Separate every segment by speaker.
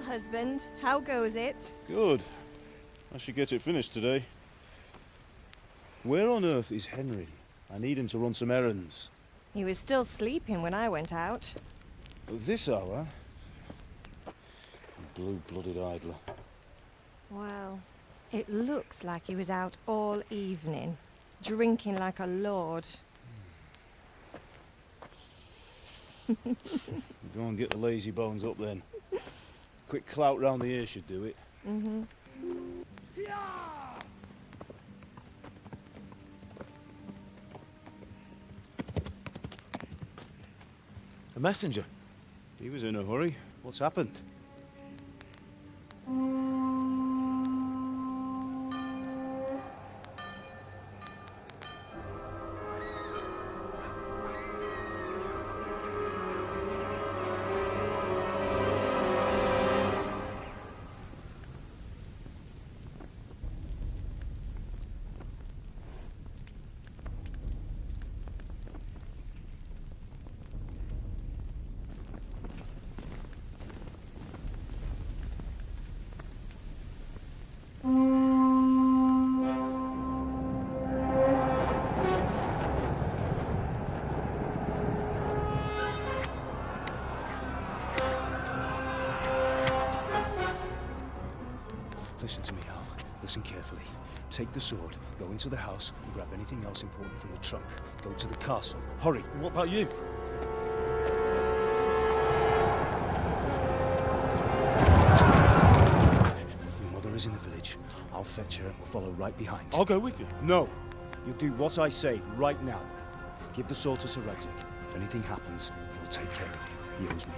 Speaker 1: husband. How goes it?
Speaker 2: Good. I should get it finished today. Where on earth is Henry? I need him to run some errands.
Speaker 1: He was still sleeping when I went out.
Speaker 2: At this hour? Blue-blooded idler.
Speaker 1: Well, it looks like he was out all evening, drinking like a lord.
Speaker 2: Go and get the lazy bones up then. Quick clout round the ear should do it.
Speaker 1: Mm-hmm.
Speaker 3: A messenger?
Speaker 2: He was in a hurry. What's happened? Listen to me, Al. Listen carefully. Take the sword, go into the house, and grab anything else important from the trunk. Go to the castle. Hurry!
Speaker 3: And what about you?
Speaker 2: Your mother is in the village. I'll fetch her and we'll follow right behind.
Speaker 3: I'll go with you.
Speaker 2: No! You'll do what I say right now. Give the sword to Sir Radzig. If anything happens, he'll take care of you. He owes me.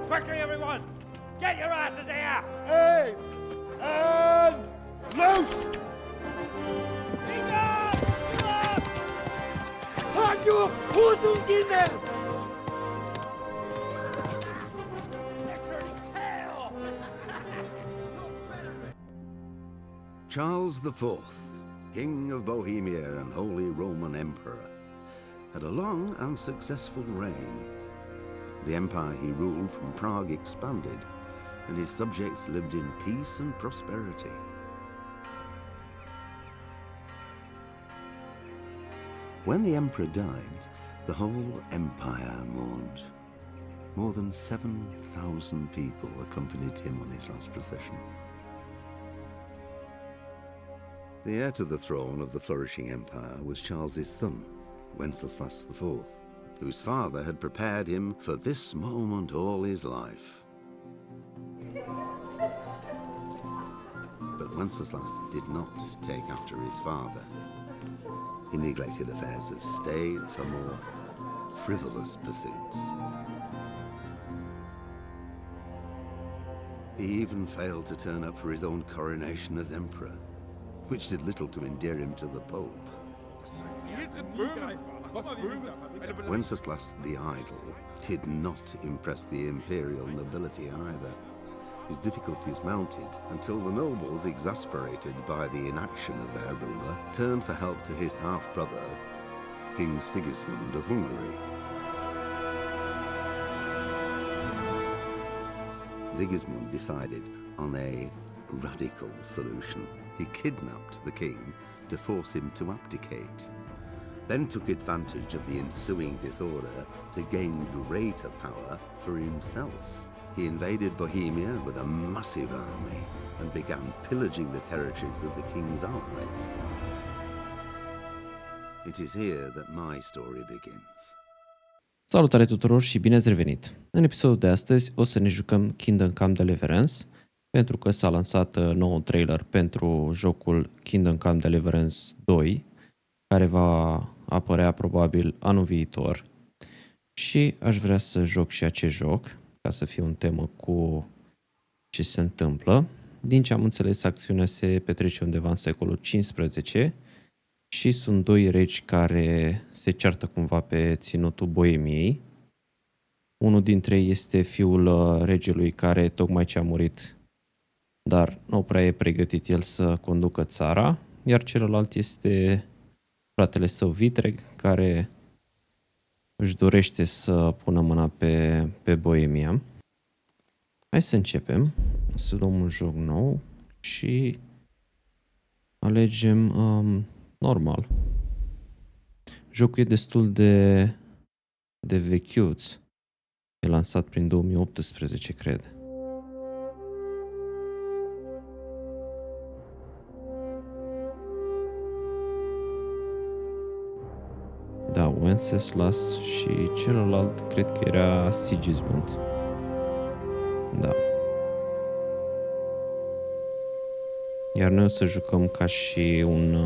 Speaker 4: Quickly, everyone! Get your asses here!
Speaker 2: Hey! And loose!
Speaker 4: Halt your Hosen Kinder!
Speaker 5: Charles IV, King of Bohemia and Holy Roman Emperor, had a long and successful reign. The empire he ruled from Prague expanded, and his subjects lived in peace and prosperity. When the emperor died, the whole empire mourned. More than 7,000 people accompanied him on his last procession. The heir to the throne of the flourishing empire was Charles's son, Wenceslaus IV, whose father had prepared him for this moment all his life. But Wenceslaus did not take after his father. He neglected affairs of state for more frivolous pursuits. He even failed to turn up for his own coronation as emperor, which did little to endear him to the Pope. Wenceslaus the Idle did not impress the imperial nobility either. His difficulties mounted until the nobles, exasperated by the inaction of their ruler, turned for help to his half-brother, King Sigismund of Hungary. Sigismund decided on a radical solution. He kidnapped the king to force him to abdicate, then took advantage of the ensuing disorder to gain greater power for himself. He invaded Bohemia with a massive army and began pillaging the territories of the king's allies. It is here that my story begins.
Speaker 6: Salutare tuturor și bine ați revenit! În episodul de astăzi o să ne jucăm Kingdom Come Deliverance, pentru că s-a lansat nou trailer pentru jocul Kingdom Come Deliverance 2, care va apărea probabil anul viitor, Și aș vrea să joc și acest joc, ca să fie un temă cu ce se întâmplă. Din ce am înțeles, acțiunea se petrece undeva în secolul 15 și sunt doi regi care se ceartă cumva pe ținutul Bohemiei. Unul dintre ei este fiul regelui care tocmai ce a murit, dar nu prea e pregătit el să conducă țara, iar celălalt este fratele său Vitreg, care își dorește să pună mâna pe Bohemia. Hai să începem. Să luăm un joc nou și alegem normal. Jocul e destul de vechiuț. E lansat prin 2018, cred. Da, Wenceslaus și celălalt cred că era Sigismund. Da. Iar noi o să jucăm ca și un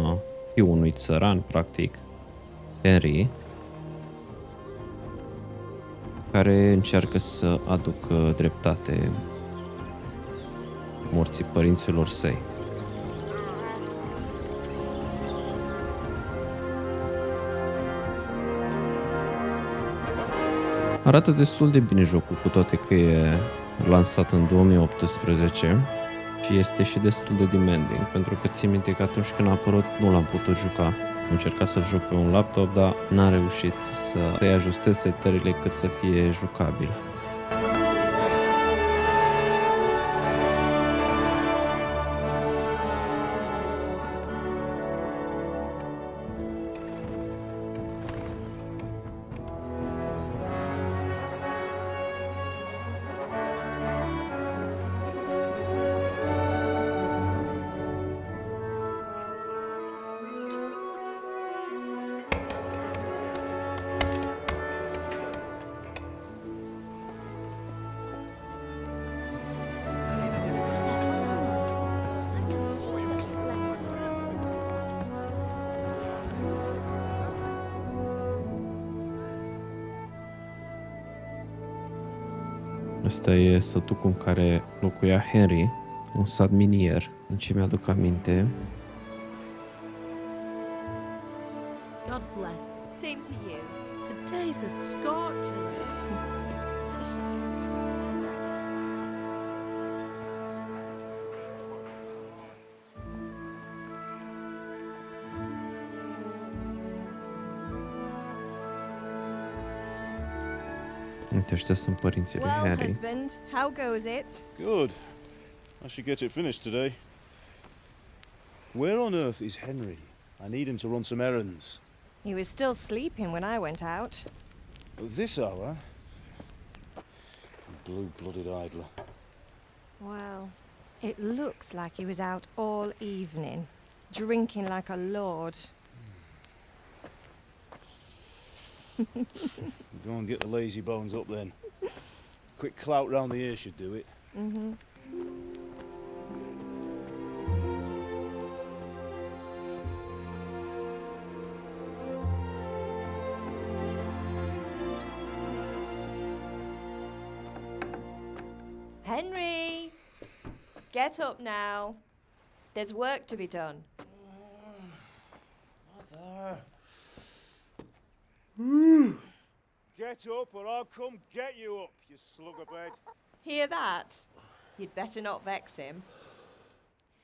Speaker 6: fiu unui țăran, practic, Henry, care încearcă să aducă dreptate morții părinților săi. Arată destul de bine jocul, cu toate că e lansat în 2018 și este și destul de demanding, pentru că țin minte că atunci când a apărut nu l-am putut juca. Am încercat să-l joc pe un laptop, dar n-am reușit să-i ajustez setările cât să fie jucabil. Ăsta e sătucul în care locuia Henry, un sat minier, din ce mi-aduc aminte.
Speaker 7: God bless. Same to you. Today's a scorcher.
Speaker 6: Uite, ăștia sunt părinții lui
Speaker 1: Well,
Speaker 6: Henry.
Speaker 1: husband, how goes it?
Speaker 2: Good. I should get it finished today. Where on earth is Henry? I need him to run some errands.
Speaker 1: He was still sleeping when I went out.
Speaker 2: At this hour? Blue-blooded idler.
Speaker 1: Well, it looks like he was out all evening, drinking like a lord.
Speaker 2: Go and get the lazy bones up then. Quick clout round the ear should do it.
Speaker 1: Mm-hmm. Henry! Get up now. There's work to be done.
Speaker 2: Mother. Get up or I'll come get you up, you slug of bed.
Speaker 1: Hear that? You'd better not vex him.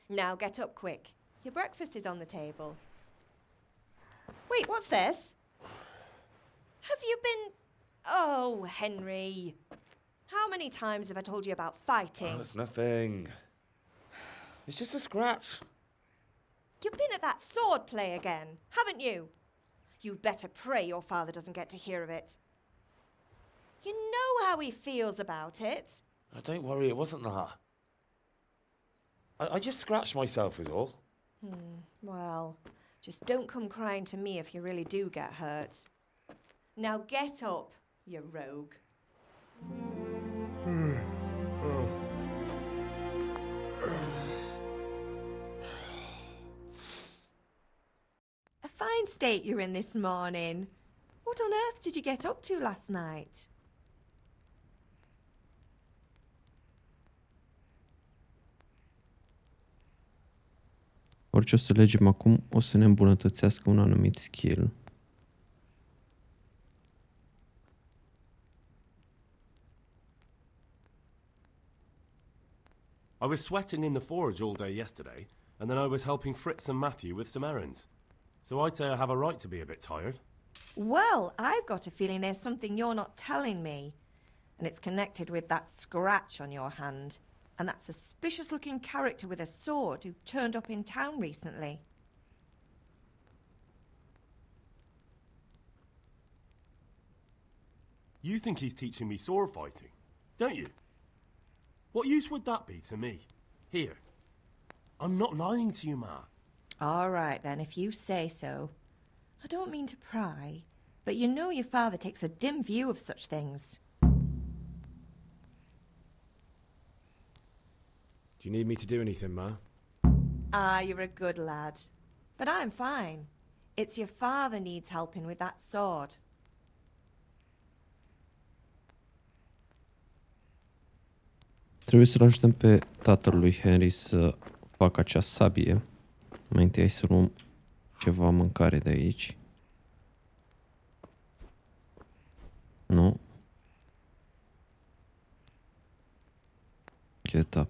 Speaker 1: Now get up quick. Your breakfast is on the table. Wait, what's this? Have you been... Oh, Henry. How many times have I told you about fighting?
Speaker 3: Oh, it's nothing. It's just a scratch.
Speaker 1: You've been at that sword play again, haven't you? You'd better pray your father doesn't get to hear of it. You know how he feels about it.
Speaker 3: Oh, don't worry, it wasn't that. I just scratched myself is all.
Speaker 1: Well, just don't come crying to me if you really do get hurt. Now get up, you rogue. A fine state you're in this morning. What
Speaker 7: What on earth did you get up to last night?
Speaker 6: Orice o să legem acum o să ne îmbunătățească un anumit skill.
Speaker 8: I was sweating in the forge all day yesterday, and then I was helping Fritz and Matthew with some errands. So I'd say I have a right to be a bit tired.
Speaker 1: Well, I've got a feeling there's something you're not telling me. And it's connected with that scratch on your hand. And that suspicious-looking character with a sword who turned up in town recently.
Speaker 8: You think he's teaching me sword fighting, don't you? What use would that be to me? Here. I'm not lying to you, Ma.
Speaker 1: All right, then, if you say so. I don't mean to pry, but you know your father takes a dim view of such things.
Speaker 3: Do you need me to do anything, Ma?
Speaker 1: Ah, you're a good lad. But I'm fine. It's your father needs helping with that sword.
Speaker 6: Trebuie să-l ajutăm pe tatăl lui Henry să facă acea sabie. Mai întâi hai să luăm ceva mâncare de aici. Nu. Get up.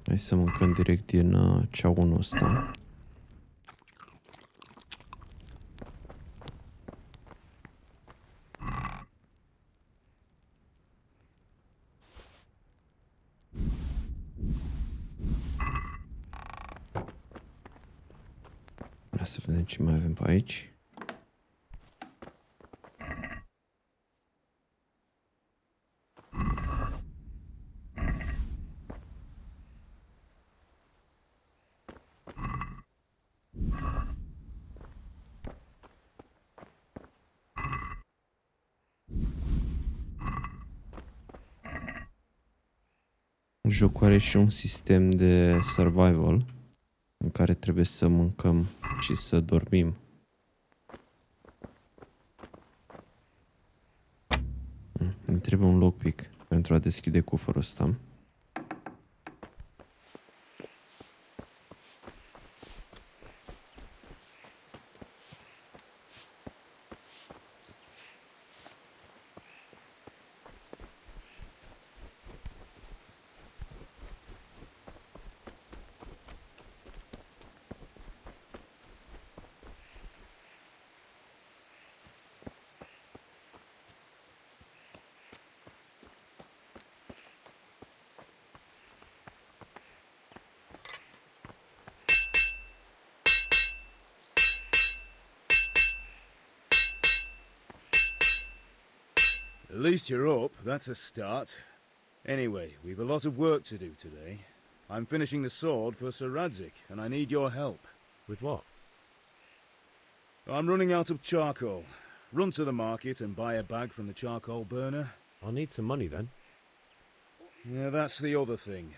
Speaker 6: Hai să mâncăm direct din ceaunul ăsta. Hai să vedem ce mai avem pe aici. Jocul are și un sistem de survival în care trebuie să mâncăm și să dormim. Îmi trebuie un lockpick pentru a deschide cufărul ăsta.
Speaker 2: At least you're up, that's a start. Anyway, we've a lot of work to do today. I'm finishing the sword for Sir Radzig, and I need your help.
Speaker 8: With what?
Speaker 2: I'm running out of charcoal. Run to the market and buy a bag from the charcoal burner.
Speaker 8: I'll need some money then.
Speaker 2: Yeah, that's the other thing.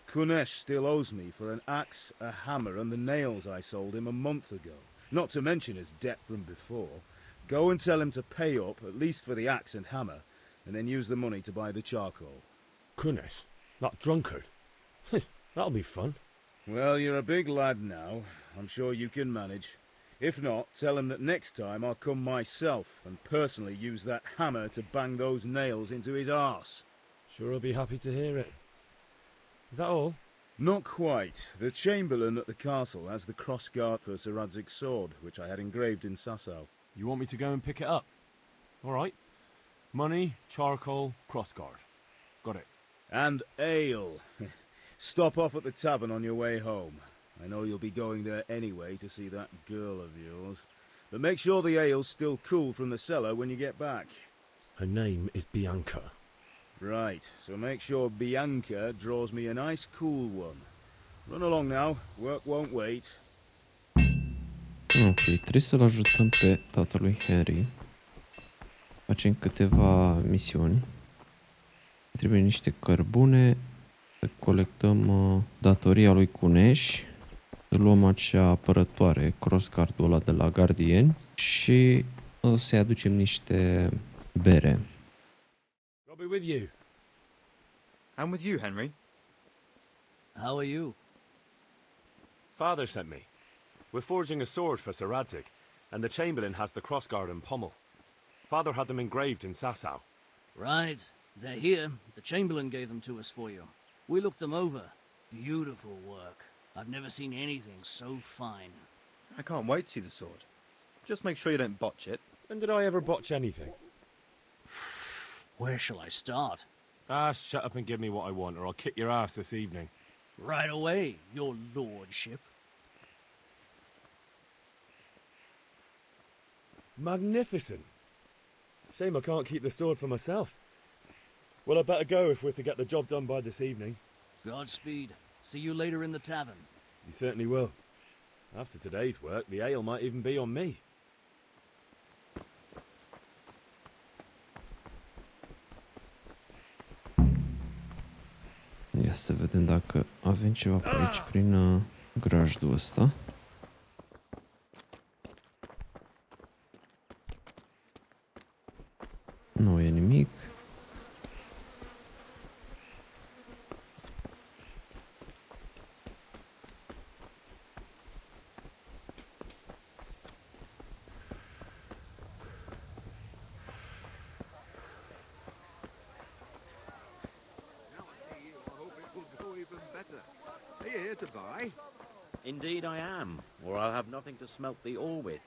Speaker 2: Kunesh still owes me for an axe, a hammer, and the nails I sold him a month ago. Not to mention his debt from before. Go and tell him to pay up, at least for the axe and hammer, and then use the money to buy the charcoal.
Speaker 8: Kunesh? That drunkard? That'll be fun.
Speaker 2: Well, you're a big lad now. I'm sure you can manage. If not, tell him that next time I'll come myself and personally use that hammer to bang those nails into his arse.
Speaker 8: Sure he'll be happy to hear it. Is that all?
Speaker 2: Not quite. The Chamberlain at the castle has the cross-guard for Sir Radzig's sword, which I had engraved in Sasau.
Speaker 8: You want me to go and pick it up? All right. Money, charcoal, crossguard. Got it.
Speaker 2: And ale. Stop off at the tavern on your way home. I know you'll be going there anyway to see that girl of yours. But make sure the ale's still cool from the cellar when you get back.
Speaker 8: Her name is Bianca.
Speaker 2: Right, so make sure Bianca draws me a nice cool one. Run along now, work won't wait.
Speaker 6: Ok, trebuie să-l ajutăm pe tatălui Henry. Facem câteva misiuni. Trebuie niște cărbune. Să colectăm datoria lui Cuneș. Să luăm acea apărătoare, crossguard-ul ăla de la gardieni. Și o să-i aducem niște bere.
Speaker 8: I'll be with you.
Speaker 3: I'm with you, Henry.
Speaker 9: How are you?
Speaker 8: Father sent me. We're forging a sword for Sir Radzig, and the Chamberlain has the crossguard and pommel. Father had them engraved in Sasau.
Speaker 9: Right. They're here. The Chamberlain gave them to us for you. We looked them over. Beautiful work. I've never seen anything so fine.
Speaker 3: I can't wait to see the sword. Just make sure you don't botch it.
Speaker 8: When did I ever botch anything?
Speaker 9: Where shall I start?
Speaker 8: Shut up and give me what I want, or I'll kick your ass this evening.
Speaker 9: Right away, your lordship.
Speaker 8: Magnificent. Shame I can't keep the sword for myself. Well, I better go if we're to get the job done by this evening.
Speaker 9: Godspeed. See you later in the tavern.
Speaker 8: You certainly will. After today's work, the ale might even be on me.
Speaker 6: Ia să vedem dacă avem ceva pe aici prin grajdul ăsta. Nu e nimic.
Speaker 10: Indeed I am, or I'll have nothing to smelt the ore with.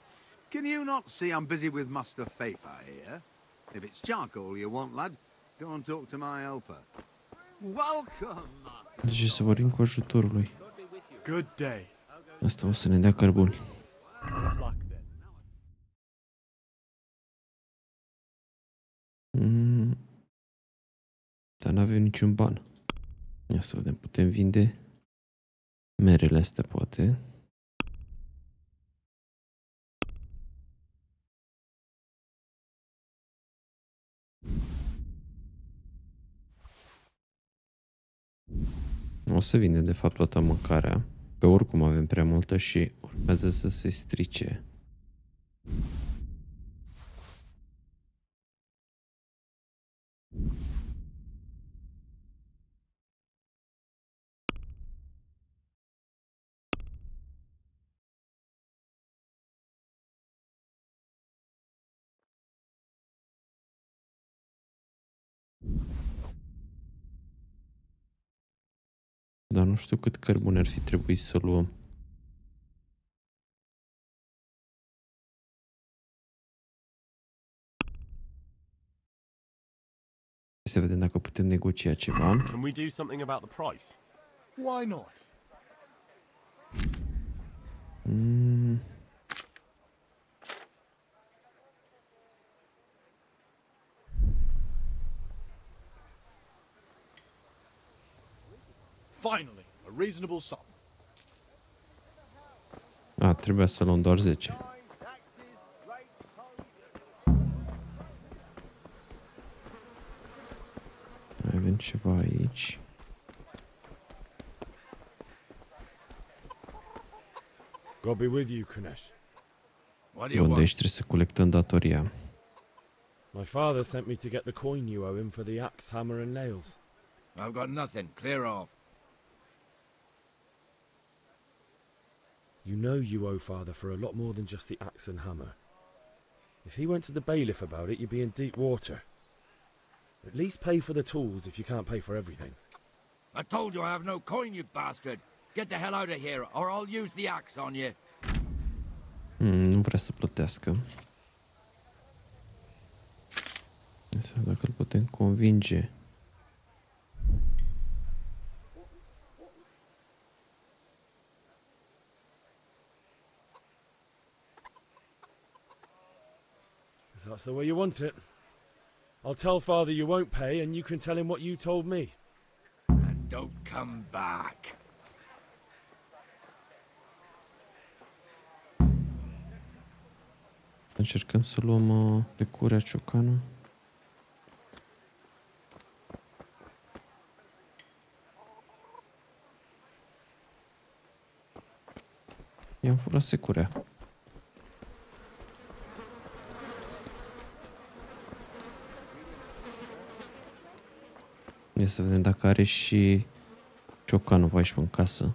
Speaker 5: Can you not see I'm busy with Master Fafa here? If it's charcoal you want, lad, go and talk to my helper. Welcome, Master.
Speaker 6: Deci să vorbim cu ajutorul lui.
Speaker 8: Good day.
Speaker 6: Asta o să ne dea cărbuni. Dar n-avem niciun ban. Ia să vedem, putem vinde merele astea, poate. O să vinde de fapt toată mâncarea, că oricum avem prea multă și urmează să se strice. Dar nu știu cât cărbune ar fi trebuit să luăm. Să vedem dacă putem negocia ceva.
Speaker 8: Can we do something about the price?
Speaker 5: Why not?
Speaker 4: Finally, a reasonable sum.
Speaker 6: Trebuia să luăm doar 10. Mai avem ceva aici.
Speaker 8: God be with you, Kunesh.
Speaker 6: De unde ești trebuie să colectăm datoria.
Speaker 8: My father sent me to get the coin you owe him for the axe, hammer and nails.
Speaker 10: I've got nothing. Clear off.
Speaker 8: You know you owe father for a lot more than just the axe and hammer. If he went to the bailiff about it, you'd be in deep water. At least pay for the tools if you can't pay for everything.
Speaker 10: I told you I have no coin, you bastard. Get the hell out of here, or I'll use the axe on you.
Speaker 6: Nu vrea să plătească. Să vedem dacă îl putem convinge.
Speaker 8: that's the way you want it. I'll tell Father you won't pay, and you can tell him what you told me.
Speaker 10: And don't come back.
Speaker 6: Încercăm să luăm pe curea ciocană. I-am furat securea. Ia să vedem dacă are și ciocanul pe aici în casă.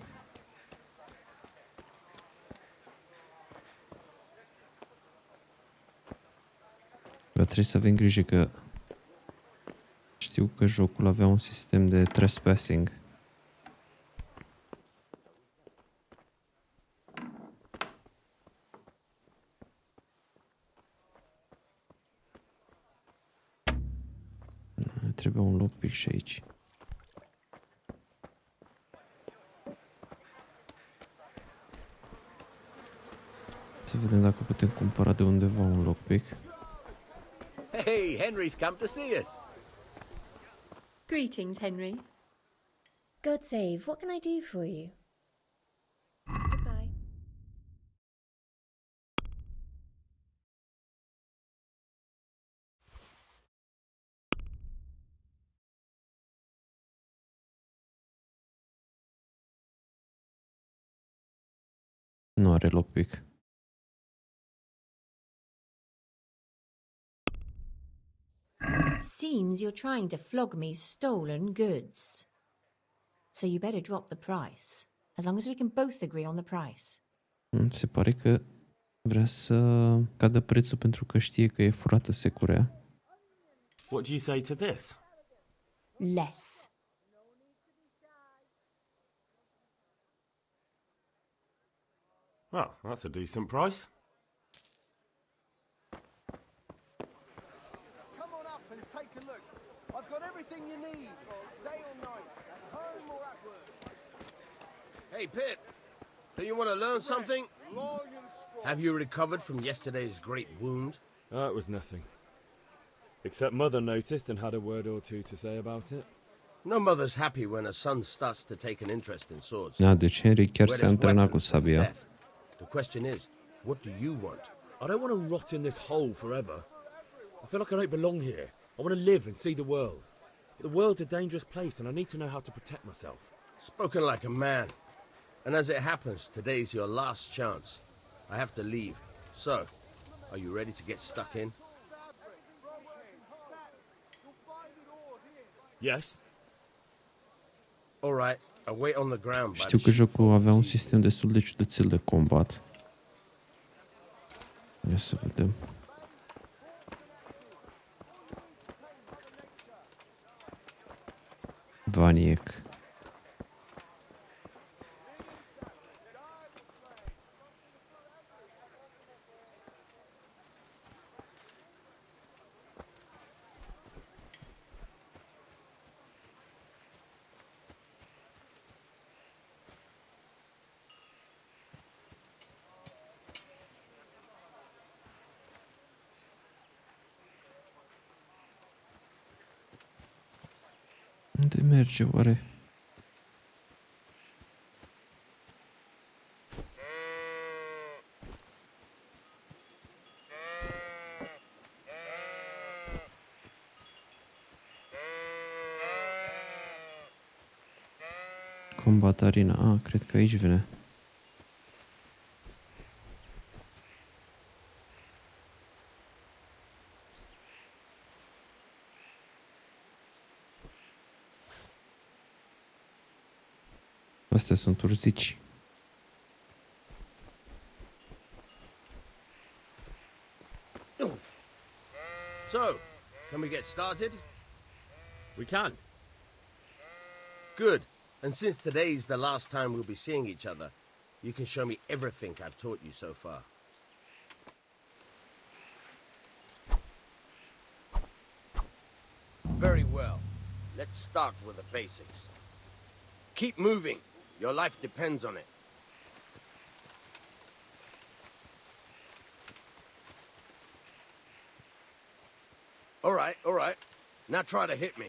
Speaker 6: Dar trebuie să avem grijă că știu că jocul avea un sistem de trespassing. Trebuie un lockpick și aici. Să vedem dacă putem cumpăra de undeva un lockpick.
Speaker 11: Hey, Henry's come to see us.
Speaker 12: Greetings, Henry.
Speaker 13: God save, what can I do for you?
Speaker 12: Goodbye.
Speaker 6: Nu are lockpick.
Speaker 13: Seems you're trying to flog me stolen goods. So you better drop the price, as long as we can both agree on the price.
Speaker 6: Se pare că vrea să cadă prețul pentru că știe că e furată securea.
Speaker 8: What do you say to this?
Speaker 13: Less.
Speaker 8: Well, that's a decent price.
Speaker 11: Come on up and take a look. I've got everything you need, day or night, at home or at work.
Speaker 14: Hey, Pip, do you want to learn something? Have you recovered from yesterday's great wound?
Speaker 8: It was nothing. Except Mother noticed and had a word or two to say about it.
Speaker 14: No mother's happy when a son starts to take an interest in swords.
Speaker 6: Da, deci Henry chiar se antrena cu sabia.
Speaker 14: The question is, what do you want?
Speaker 8: I don't want to rot in this hole forever. I feel like I don't belong here. I want to live and see the world. But the world's a dangerous place and I need to know how to protect myself.
Speaker 14: Spoken like a man. And as it happens, today's your last chance. I have to leave. So, are you ready to get stuck in?
Speaker 8: Yes.
Speaker 14: All right, I wait on the ground.
Speaker 6: Știu că jocul avea un sistem destul de ciudățel de combat. Ia să vedem. Vaniec. Unde merge oare? Combat arena. Cred că aici vine. Astea sunt urzici.
Speaker 14: So, can we get started?
Speaker 8: We can.
Speaker 14: Good. And since today's the last time we'll be seeing each other, you can show me everything I've taught you so far. Very well. Let's start with the basics. Keep moving. Your life depends on it. All right. Now try to hit me.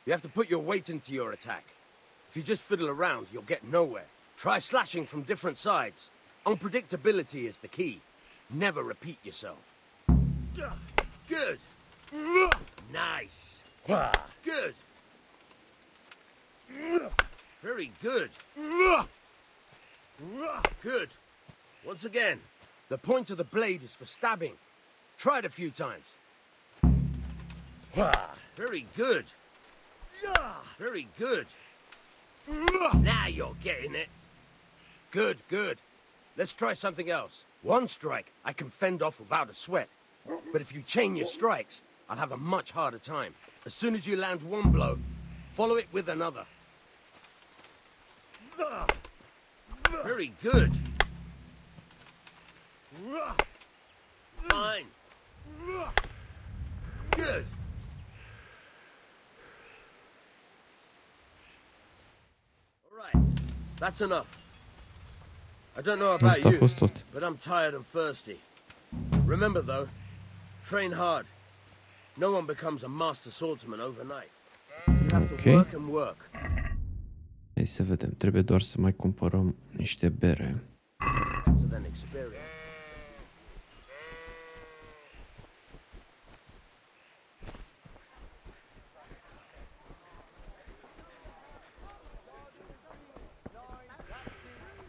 Speaker 14: You have to put your weight into your attack. If you just fiddle around, you'll get nowhere. Try slashing from different sides. Unpredictability is the key. Never repeat yourself. Good. Nice. Good. Very good. Good. Once again. The point of the blade is for stabbing. Try it a few times. Very good. Very good. Now you're getting it. Good. Let's try something else. One strike I can fend off without a sweat. But if you chain your strikes, I'll have a much harder time. As soon as you land one blow, follow it with another. Very good. Fine. Good. All right. That's enough. I don't know about you, but I'm tired and thirsty. Remember though, train hard. No one becomes a master swordsman overnight. You have to work and work.
Speaker 6: Hai să vedem, trebuie doar să mai cumpărăm niște bere.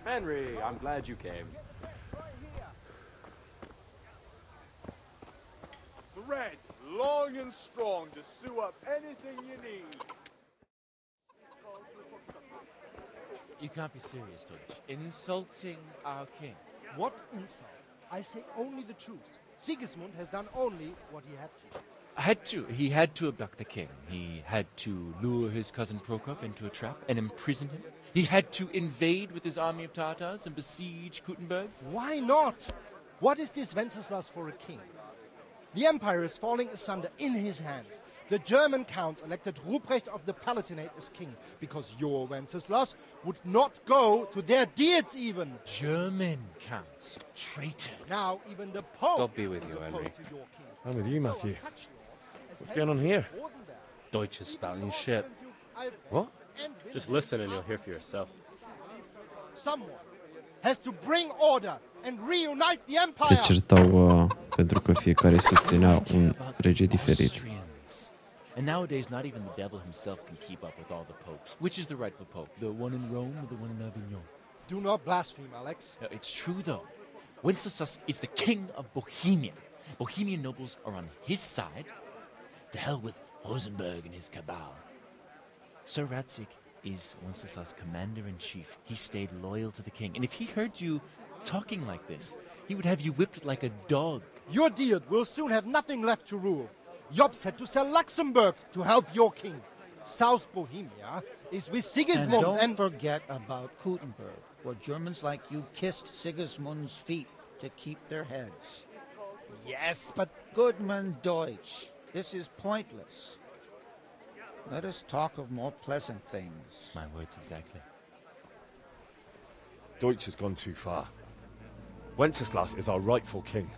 Speaker 15: Henry, I'm glad you came.
Speaker 11: Thread long and strong to sew up anything you need.
Speaker 16: You can't be serious, Deutsch. Insulting our king.
Speaker 17: What insult? I say only the truth. Sigismund has done only what he had to.
Speaker 16: He had to abduct the king. He had to lure his cousin Prokop into a trap and imprison him. He had to invade with his army of Tatars and besiege Kuttenberg.
Speaker 17: Why not? What is this Wenceslaus for a king? The empire is falling asunder in his hands. The German counts elected Ruprecht of the Palatinate as king because your Wenceslaus would not go to their deeds even.
Speaker 16: German counts. Traitors.
Speaker 17: Now even the Pope
Speaker 15: God be with you, Henry.
Speaker 8: I'm with you, Matthew. What's going on here?
Speaker 15: Deutsch is spouting shit.
Speaker 8: What?
Speaker 15: Just listen and you'll hear for yourself.
Speaker 17: Someone has to bring order and reunite the
Speaker 6: Se
Speaker 17: empire.
Speaker 6: certau pentru că fiecare susținea un rege diferit.
Speaker 16: And nowadays, not even the devil himself can keep up with all the popes. Which is the rightful pope? The one in Rome or the one in Avignon?
Speaker 17: Do not blaspheme, Alex.
Speaker 16: No, it's true, though. Wenceslaus is the king of Bohemia. Bohemian nobles are on his side. To hell with Rosenberg and his cabal. Sir Radzig is Wenceslaus' commander-in-chief. He stayed loyal to the king. And if he heard you talking like this, he would have you whipped like a dog.
Speaker 17: Your deed will soon have nothing left to rule. Jobst had to sell Luxembourg to help your king. South Bohemia is with Sigismund
Speaker 18: and don't forget about Kuttenberg, where Germans like you kissed Sigismund's feet to keep their heads.
Speaker 17: Yes, but...
Speaker 18: Goodman Deutsch, this is pointless. Let us talk of more pleasant things.
Speaker 16: My words exactly.
Speaker 8: Deutsch has gone too far. Wenceslaus is our rightful king.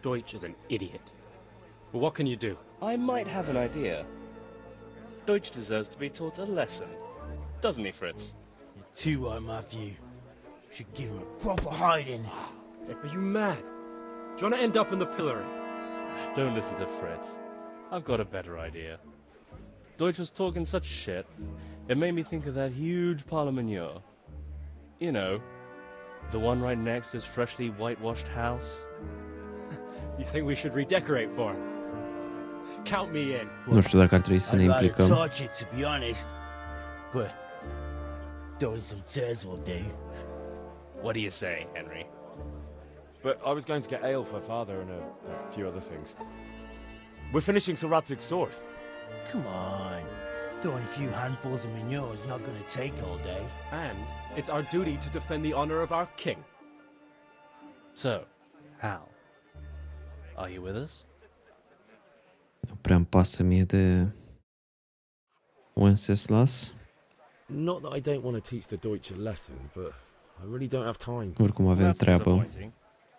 Speaker 15: Deutsch is an idiot. But what can you do? I might have an idea. Deutsch deserves to be taught a lesson. Doesn't he, Fritz?
Speaker 19: You're too right, Matthew. Should give him a proper hiding.
Speaker 15: Are you mad? Do you want to end up in the pillory? Don't listen to Fritz. I've got a better idea. Deutsch was talking such shit, it made me think of that huge parliament. You know, the one right next to his freshly whitewashed house. You think we should redecorate for him? Count me in.
Speaker 6: Nu știu dacă ar trebui să ne implicăm.
Speaker 19: I'd rather touch it, to be honest. But throwing some turds will do.
Speaker 15: What do you say, Henry?
Speaker 8: But I was going to get ale for father and a few other things. We're finishing Sir Radzig's sword.
Speaker 19: Come on. Throwing a few handfuls of manure is not going to take all day.
Speaker 15: And it's our duty to defend the honor of our king. So, Hal, are you with us?
Speaker 6: Nu prea-mi pasă mie de Wenceslaus.
Speaker 8: Not that I don't want to teach the Deutsch a lesson, but I really don't have time.
Speaker 6: Oricum avem treabă.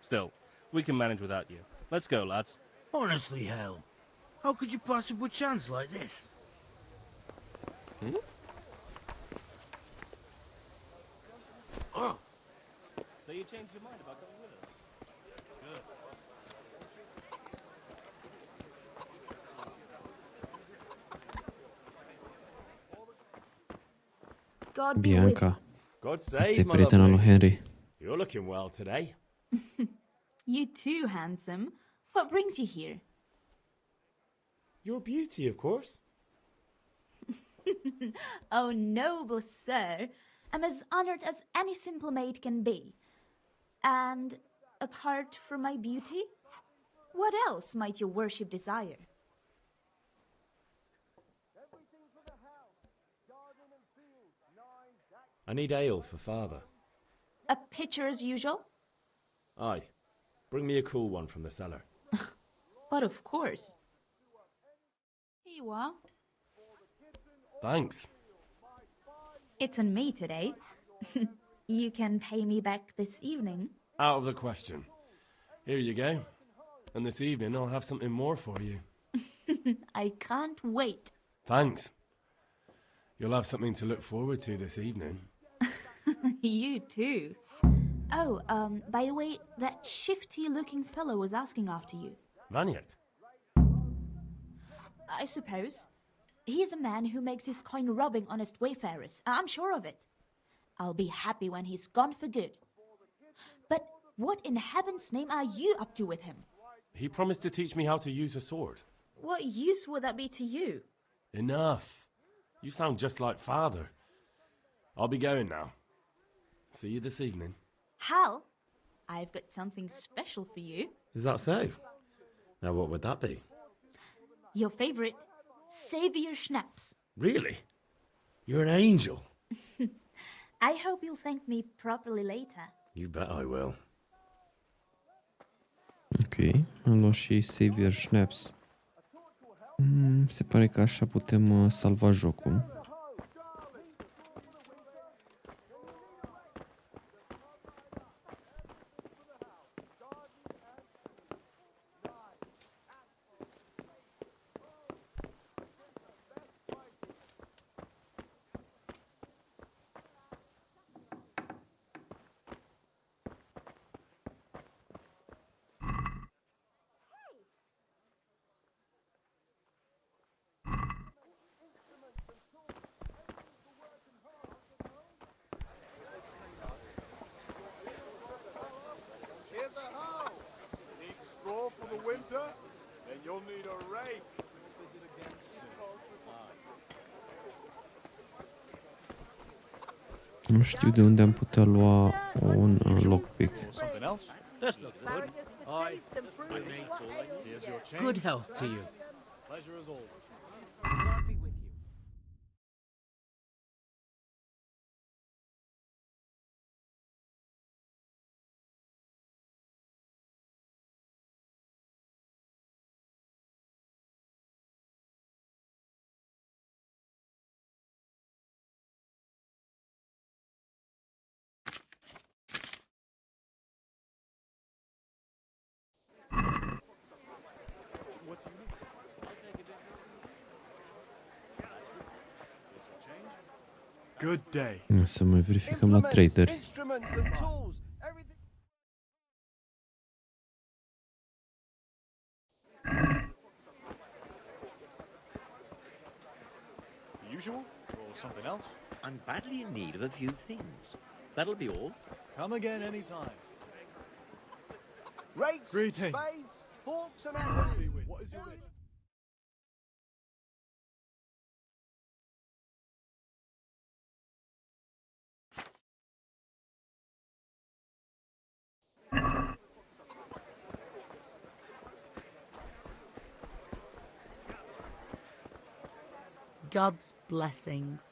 Speaker 15: Still, we can manage without you. Let's go, lads.
Speaker 19: Honestly, Hal, How could you possibly chance like this?
Speaker 15: Hmm? Oh. So you changed your mind about coming with us? Good.
Speaker 7: God be
Speaker 6: Bianca
Speaker 8: God
Speaker 6: este
Speaker 8: save, my
Speaker 6: prietena lui
Speaker 8: lovely.
Speaker 6: Henry.
Speaker 8: You're looking well today.
Speaker 20: You too, handsome. What brings you here?
Speaker 8: Your beauty, of course.
Speaker 20: Oh, noble sir. I'm as honored as any simple maid can be. And apart from my beauty, what else might your worship desire?
Speaker 8: I need ale for father.
Speaker 20: A pitcher as usual?
Speaker 8: Aye. Bring me a cool one from the cellar.
Speaker 20: But of course. Here you are.
Speaker 15: Thanks.
Speaker 20: It's on me today. You can pay me back this evening.
Speaker 15: Out of the question. Here you go. And this evening I'll have something more for you.
Speaker 20: I can't wait.
Speaker 15: Thanks. You'll have something to look forward to this evening.
Speaker 20: You too. Oh, by the way, that shifty-looking fellow was asking after you.
Speaker 15: Vaniak?
Speaker 20: I suppose. He's a man who makes his coin robbing honest wayfarers. I'm sure of it. I'll be happy when he's gone for good. But what in heaven's name are you up to with him?
Speaker 15: He promised to teach me how to use a sword.
Speaker 20: What use would that be to you?
Speaker 15: Enough. You sound just like father. I'll be going now. See you this evening.
Speaker 20: Hal, I've got something special for you.
Speaker 8: Is that so? Now what would that be?
Speaker 20: Your favorite, Savior Schnapps.
Speaker 8: Really? You're an angel.
Speaker 20: I hope you'll thank me properly later.
Speaker 8: You bet I will.
Speaker 6: Ok, am luat și Savior Schnapps. Se pare că așa putem salva jocul.
Speaker 11: Here's a hoe. Need straw for the winter? Then you'll need a rake. Visit again soon.
Speaker 6: Nu știu de unde am putea lua un lockpick.
Speaker 4: Something else?
Speaker 10: That's not good.
Speaker 4: Here's your change.
Speaker 9: Good health to you.
Speaker 4: Pleasure as always.
Speaker 9: God be with you.
Speaker 4: Good day.
Speaker 6: Să mai verificăm la traderi.
Speaker 11: Instruments and tools. Everything.
Speaker 4: The usual? Or something else?
Speaker 10: I'm badly in need of a few things. That'll be all.
Speaker 4: Come again anytime.
Speaker 11: Rakes,
Speaker 4: Greetings.
Speaker 11: spades, forks and axes.
Speaker 4: What is your wish?
Speaker 7: God's blessings.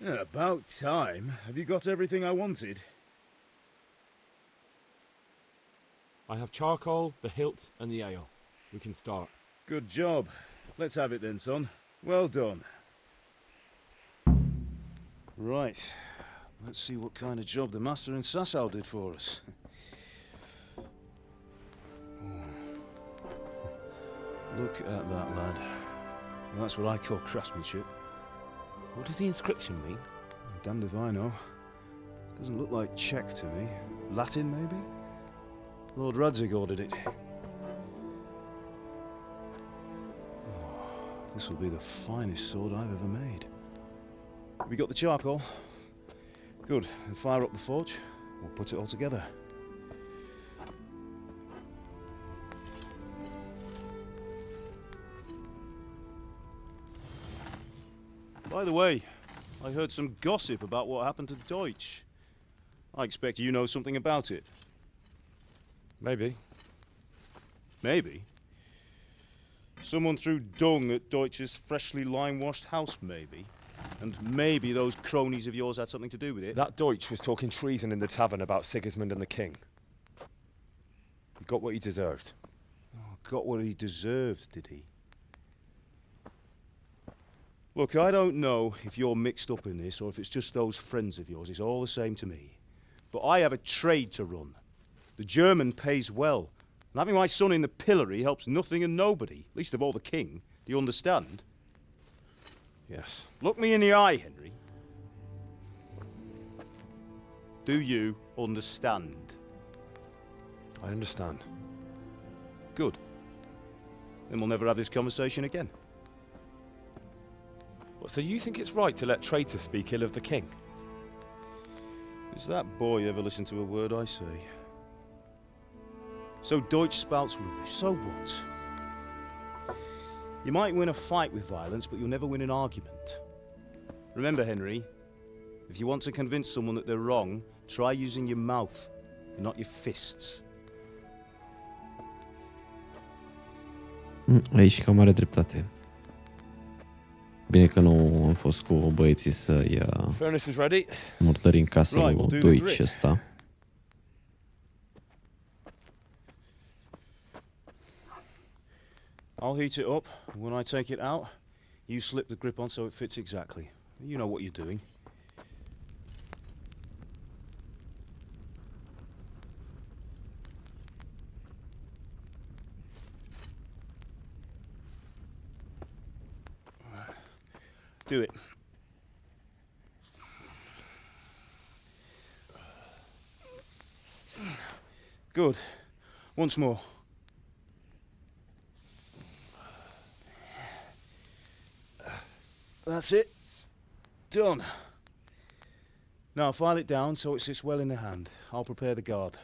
Speaker 2: Yeah, about time. Have you got everything I wanted?
Speaker 8: I have charcoal, the hilt, and the ale. We can start.
Speaker 2: Good job. Let's have it then, son. Well done. Right. Let's see what kind of job the master in Sasau did for us. Look at that, lad. That's what I call craftsmanship.
Speaker 8: What does the inscription mean?
Speaker 2: Damned if I know. Doesn't look like Czech to me. Latin, maybe? Lord Radzig ordered it. Oh, this will be the finest sword I've ever made. Have we got the charcoal? Good. Then fire up the forge. We'll put it all together. By the way, I heard some gossip about what happened to Deutsch. I expect you know something about it.
Speaker 8: Maybe.
Speaker 2: Maybe? Someone threw dung at Deutsch's freshly lime-washed house, maybe? And maybe those cronies of yours had something to do with it?
Speaker 8: That Deutsch was talking treason in the tavern about Sigismund and the king. He got what he deserved.
Speaker 2: Oh, got what he deserved, did he? Look, I don't know if you're mixed up in this or if it's just those friends of yours. It's all the same to me. But I have a trade to run. The German pays well. And having my son in the pillory helps nothing and nobody, least of all the king. Do you understand?
Speaker 8: Yes.
Speaker 2: Look me in the eye, Henry. Do you understand?
Speaker 8: I understand.
Speaker 2: Good. Then we'll never have this conversation again.
Speaker 8: So you think it's right to let traitors speak ill of the king?
Speaker 2: Does that boy ever listen to a word I say? So Deutsch spouts rubbish. So what? You might win a fight with violence, but you'll never win an argument. Remember, Henry, if you want to convince someone that they're wrong, try using your mouth, not your fists.
Speaker 6: Aici cam are dreptate. Bine că nu am fost cu băieții să-i murdări în casa lui Deutsch ăsta.
Speaker 2: I'll heat it up. When I take it out, you slip the grip on so it fits exactly. You know what you're doing. Do it. Good. Once more. That's it. Done. Now file it down so it sits well in the hand. I'll prepare the guard.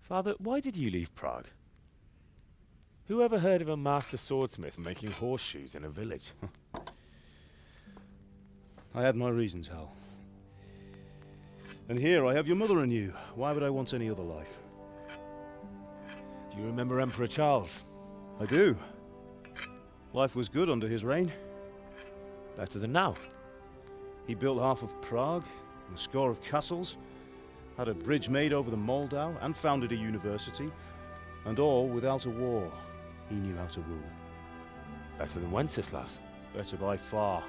Speaker 8: Father, why did you leave Prague? Who ever heard of a master swordsmith making horseshoes in a village?
Speaker 2: I had my reasons, Hal. And here I have your mother and you. Why would I want any other life?
Speaker 8: Do you remember Emperor Charles?
Speaker 2: I do. Life was good under his reign.
Speaker 8: Better than now.
Speaker 2: He built half of Prague, and a score of castles, had a bridge made over the Moldau, and founded a university, and all without a war. He knew how to rule.
Speaker 8: Better than Wenceslaus.
Speaker 2: Better by far.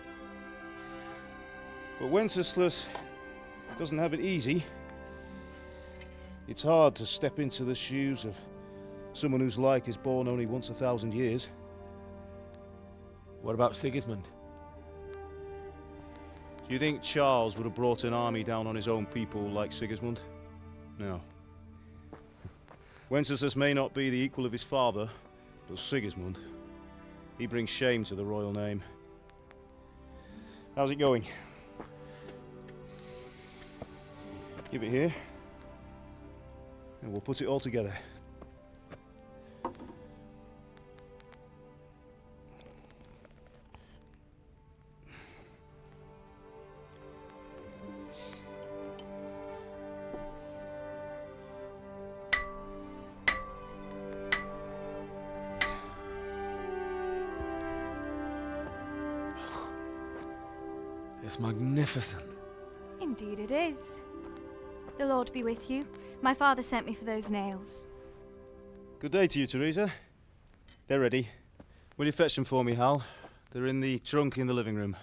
Speaker 2: But Wenceslaus doesn't have it easy. It's hard to step into the shoes of someone whose like is born only once 1,000 years.
Speaker 8: What about Sigismund?
Speaker 2: Do you think Charles would have brought an army down on his own people like Sigismund? No. Wenceslaus may not be the equal of his father, but Sigismund, he brings shame to the royal name. How's it going? Give it here, and we'll put it all together.
Speaker 8: It's magnificent.
Speaker 21: Indeed it is. The Lord be with you. My father sent me for those nails.
Speaker 2: Good day to you, Teresa. They're ready. Will you fetch them for me, Hal? They're in the trunk in the living room.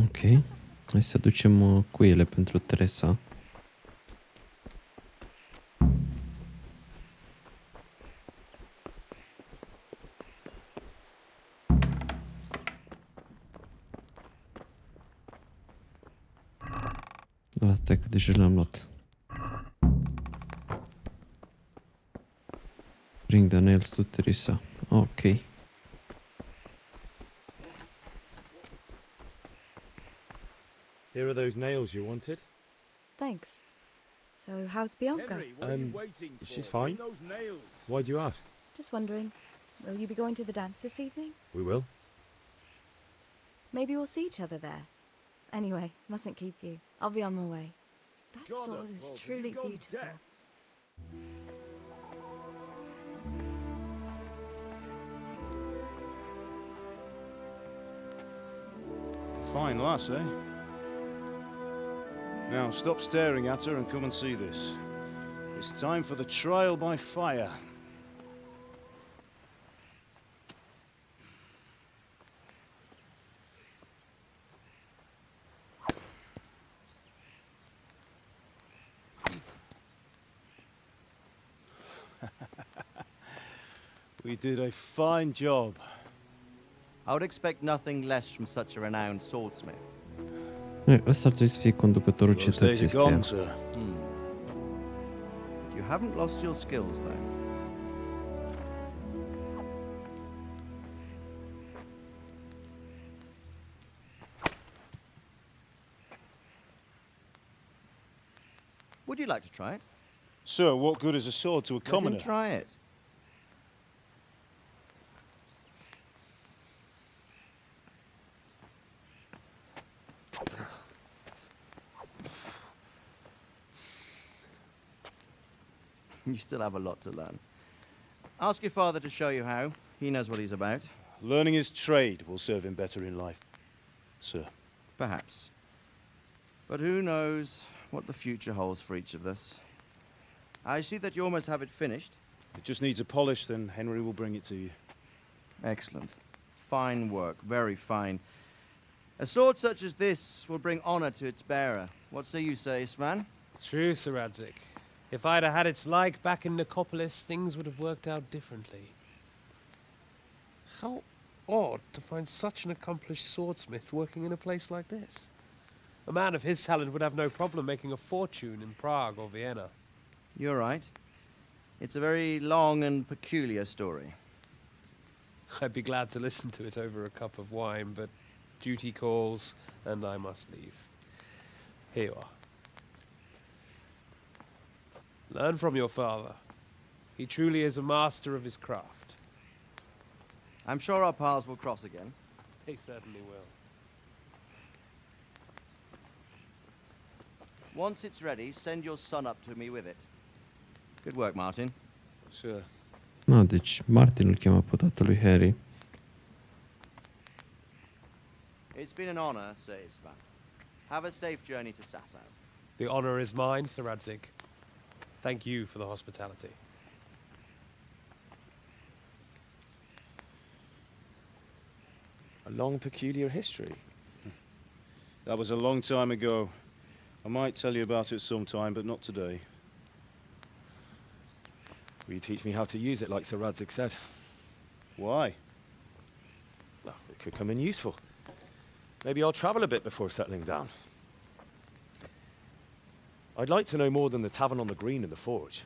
Speaker 6: Ok. Hai să ducem cuiele pentru Teresa. Asta e că deja le-am luat. Bring the nails to Teresa. Ok.
Speaker 8: Here are those nails you wanted.
Speaker 22: Thanks. So, how's Bianca?
Speaker 8: She's fine. Why do you ask?
Speaker 22: Just wondering, will you be going to the dance this evening?
Speaker 8: We will.
Speaker 22: Maybe we'll see each other there. Anyway, mustn't keep you. I'll be on my way. That sword is truly beautiful.
Speaker 2: Fine lass, eh? Now, stop staring at her and come and see this. It's time for the trial by fire. We did a fine job.
Speaker 23: I would expect nothing less from such a renowned swordsmith.
Speaker 6: Ăsta ar trebui să fie conducătorul cetății astea.
Speaker 23: You haven't lost your skills, though. Would you like to try it?
Speaker 2: Sir, what good is a sword to a commoner?
Speaker 23: Let him try it. You still have a lot to learn. Ask your father to show you how. He knows what he's about.
Speaker 2: Learning his trade will serve him better in life, sir.
Speaker 23: Perhaps. But who knows what the future holds for each of us. I see that you almost have it finished.
Speaker 2: It just needs a polish, then Henry will bring it to you.
Speaker 23: Excellent. Fine work, very fine. A sword such as this will bring honor to its bearer. What say you, Sir Istvan?
Speaker 24: True, Sir Radzig. If I'd have had its like back in Nicopolis, things would have worked out differently. How odd to find such an accomplished swordsmith working in a place like this. A man of his talent would have no problem making a fortune in Prague or Vienna.
Speaker 23: You're right. It's a very long and peculiar story.
Speaker 24: I'd be glad to listen to it over a cup of wine, but duty calls, and I must leave. Here you are. Learn from your father. He truly is a master of his craft.
Speaker 23: I'm sure our paths will cross again.
Speaker 24: They certainly will.
Speaker 23: Once it's ready, send your son up to me with it. Good work, Martin.
Speaker 2: Sure.
Speaker 6: Deci Martin îl chema pe tatălui Harry.
Speaker 23: It's been an honor, Sir Istvan. Have a safe journey to Sasau.
Speaker 24: The honor is mine, Sir Radzig. Thank you for the hospitality.
Speaker 2: A long, peculiar history. That was a long time ago. I might tell you about it sometime, but not today.
Speaker 8: Will you teach me how to use it like Sir Radzig said?
Speaker 2: Why?
Speaker 8: Well, it could come in useful. Maybe I'll travel a bit before settling down. I'd like to know more than the tavern on the green and the forge.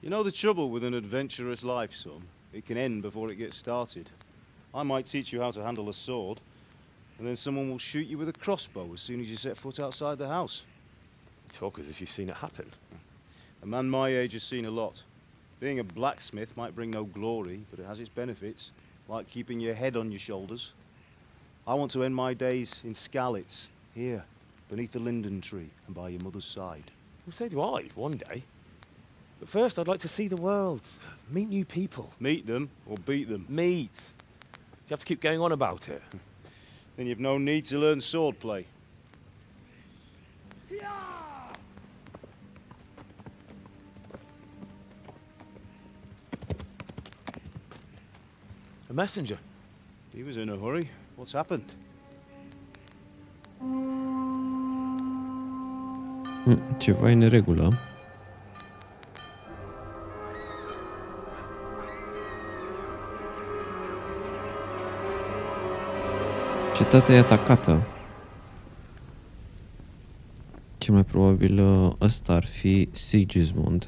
Speaker 2: You know the trouble with an adventurous life, son? It can end before it gets started. I might teach you how to handle a sword, and then someone will shoot you with a crossbow as soon as you set foot outside the house.
Speaker 8: You talk as if you've seen it happen.
Speaker 2: A man my age has seen a lot. Being a blacksmith might bring no glory, but it has its benefits, like keeping your head on your shoulders. I want to end my days in Skalitz, here, beneath the linden tree and by your mother's side.
Speaker 8: Well, so do I, one day. But first I'd like to see the world, meet new people.
Speaker 2: Meet them or beat them?
Speaker 8: Meet. You have to keep going on about it.
Speaker 2: Then you've no need to learn swordplay.
Speaker 8: A messenger.
Speaker 2: He was in a hurry. What's happened?
Speaker 6: Ceva e în neregulă. Cetatea e atacată. Cel mai probabil ăsta ar fi Sigismund.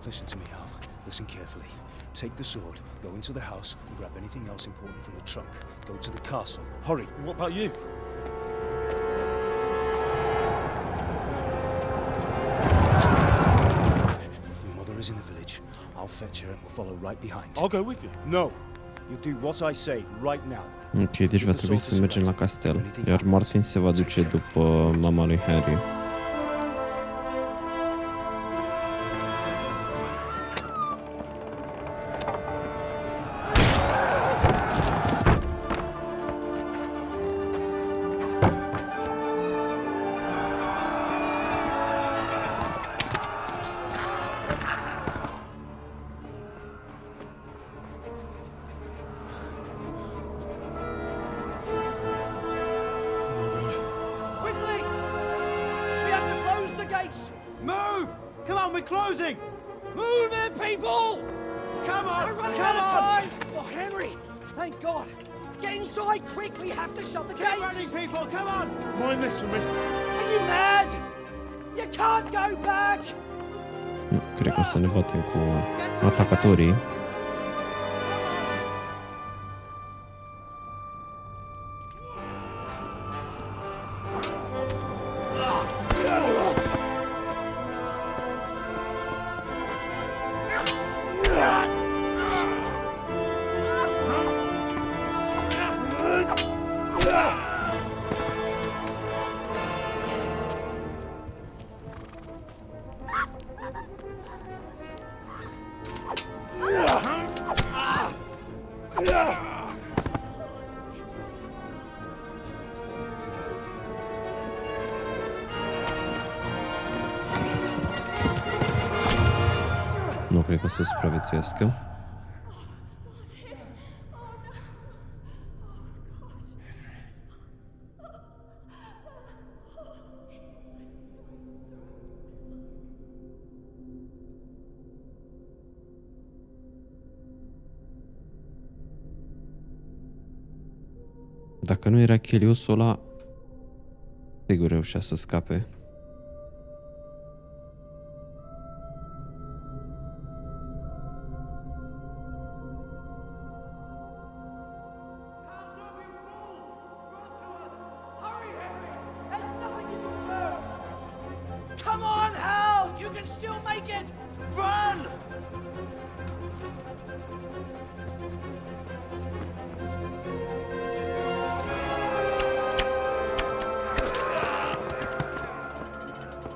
Speaker 2: Listen to me, Hal. Listen carefully. Take the sword, go into the house, and grab anything else important from the trunk. Go to the castle. Hurry!
Speaker 8: What about you?
Speaker 2: Your mother is in the village. I'll fetch her and we'll follow right behind.
Speaker 8: I'll go with you.
Speaker 2: No! You do what I say right now.
Speaker 6: Ok, deci va trebui să mergem la castel, iar Martin se va duce după mama lui Harry.
Speaker 14: Quickly! We have to close the gates! Move! Come on, we're closing! Move it, people! Come on! We're running out of time! Oh, Henry! Thank God! Get inside, quick! We have to shut the gates! Keep running, people! Come on!
Speaker 8: Mind this for me.
Speaker 14: Are you mad? You can't go back!
Speaker 6: Cred că o să ne batem cu atacatorii. Nu cred că o să supraviețuiască. Dacă nu era Cheliusul ăla, sigur reușea să scape.
Speaker 14: Come on, Hal! You can still make it! Run!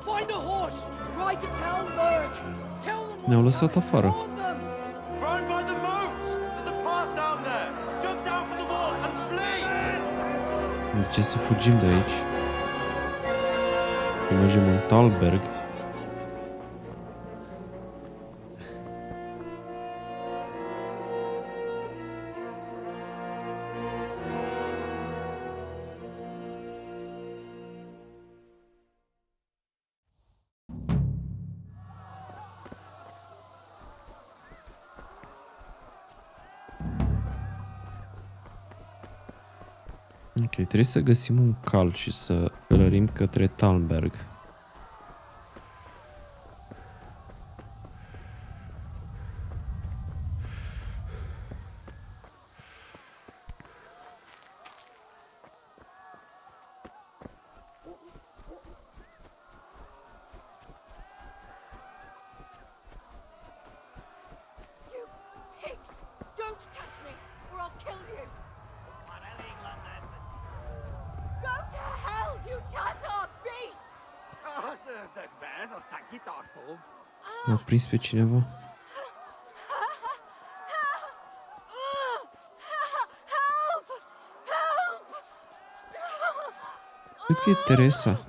Speaker 14: Find a horse! Ride to Talmberg! Tell them
Speaker 6: Ne-au lăsat afară.
Speaker 14: Run by the moats! There's a path down there! Jump down from the wall and flee!
Speaker 6: Zice să fugim de aici. Că mergem în Talberg. Ok, trebuie să găsim un cal și să călărim către Talberg. A prins pe cineva. Cred că e Teresa.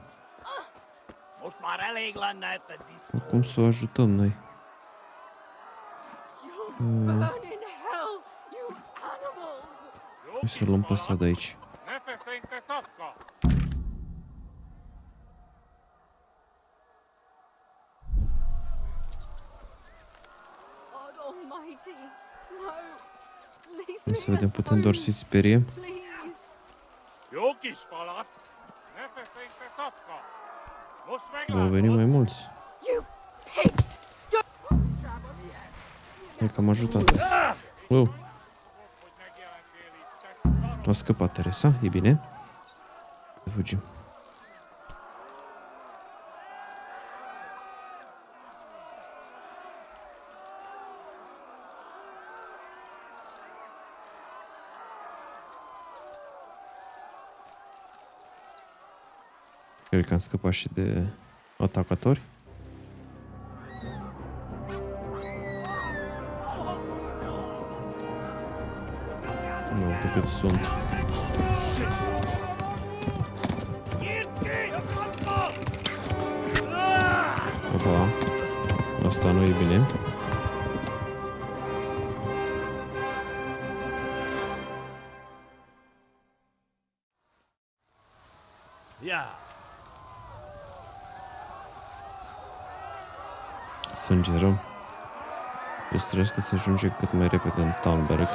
Speaker 6: Cum să o ajutăm noi? Hai să luăm pe ăsta de aici. Să vedem, putem doar să-i speriem. Vor veni mai mulți. Hai că am ajutat. Wow. A scăpat Teresa, e bine. Fugim. Cred că am scăpat și de atacatori. Nu, uite cât sunt. Opa, asta nu e bine. Sângerăm. Păstrez că să ajunge cât mai repede în Talberg.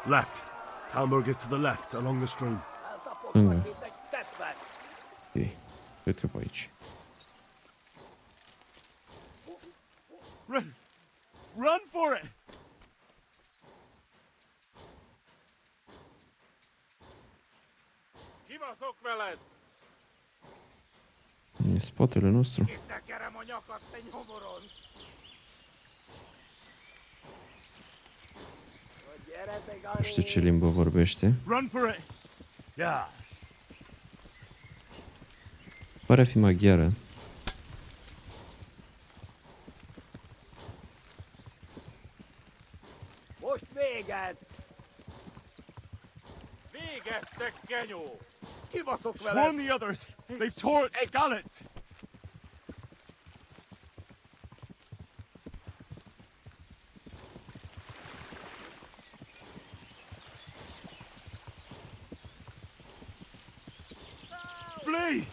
Speaker 11: Left. Talberg is to the left, along the stream.
Speaker 6: Stânga. Ok, cred că pe aici.
Speaker 11: Run! Run for it!
Speaker 6: În spatele nostru. Nu știu ce limbă vorbește.
Speaker 11: Run for it! Yeah.
Speaker 6: Pare a fi maghiară.
Speaker 10: Most véget!
Speaker 11: Végettek, genyó!
Speaker 10: Kibaszok
Speaker 11: Warn
Speaker 10: veled!
Speaker 11: the others! They've tore at Skalitz! Flee!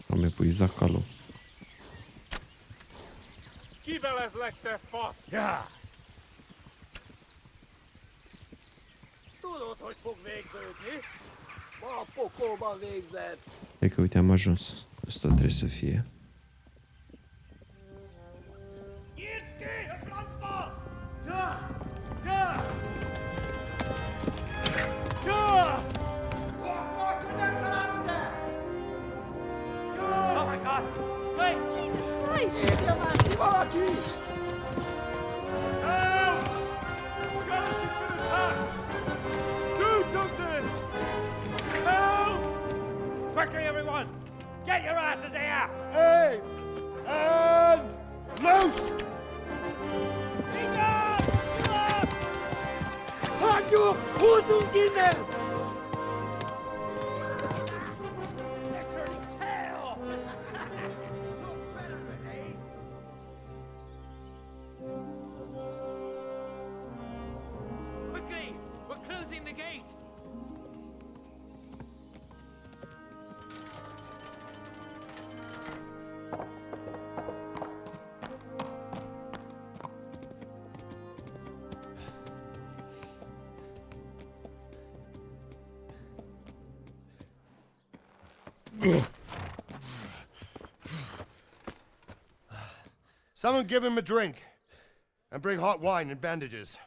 Speaker 6: Am epuizat calul.
Speaker 11: Kivelezlek, te fasz! Yeah.
Speaker 10: Tudod, hogy fog végződni? Ma a pokolban végzett.
Speaker 6: Cred că uite am ajuns. Asta trebuie să fie.
Speaker 10: Oh my God! Wait!
Speaker 7: Jesus Christ!
Speaker 11: Help! Skalitz has been attacked! Do something! Help!
Speaker 10: Quickly, everyone! Get your asses here!
Speaker 17: Hey! And loose!
Speaker 10: Hagyjuk! Húzzunk innen! They're turning tail! Quickly! We're closing the gate!
Speaker 17: Someone give him a drink. And bring hot wine and bandages.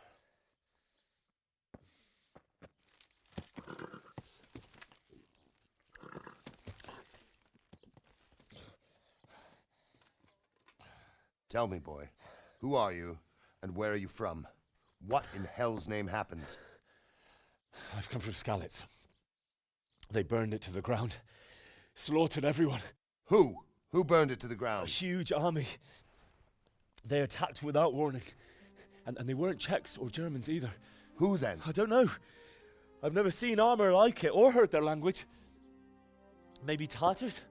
Speaker 1: Tell me, boy, who are you, and where are you from? What in hell's name happened?
Speaker 8: I've come from Skalitz. They burned it to the ground. Slaughtered everyone.
Speaker 1: Who? Who burned it to the
Speaker 8: A
Speaker 1: ground?
Speaker 8: huge army. They attacked without warning. And they weren't Czechs or Germans either.
Speaker 1: Who then?
Speaker 8: I don't know. I've never seen armor like it or heard their language. Maybe Tatars?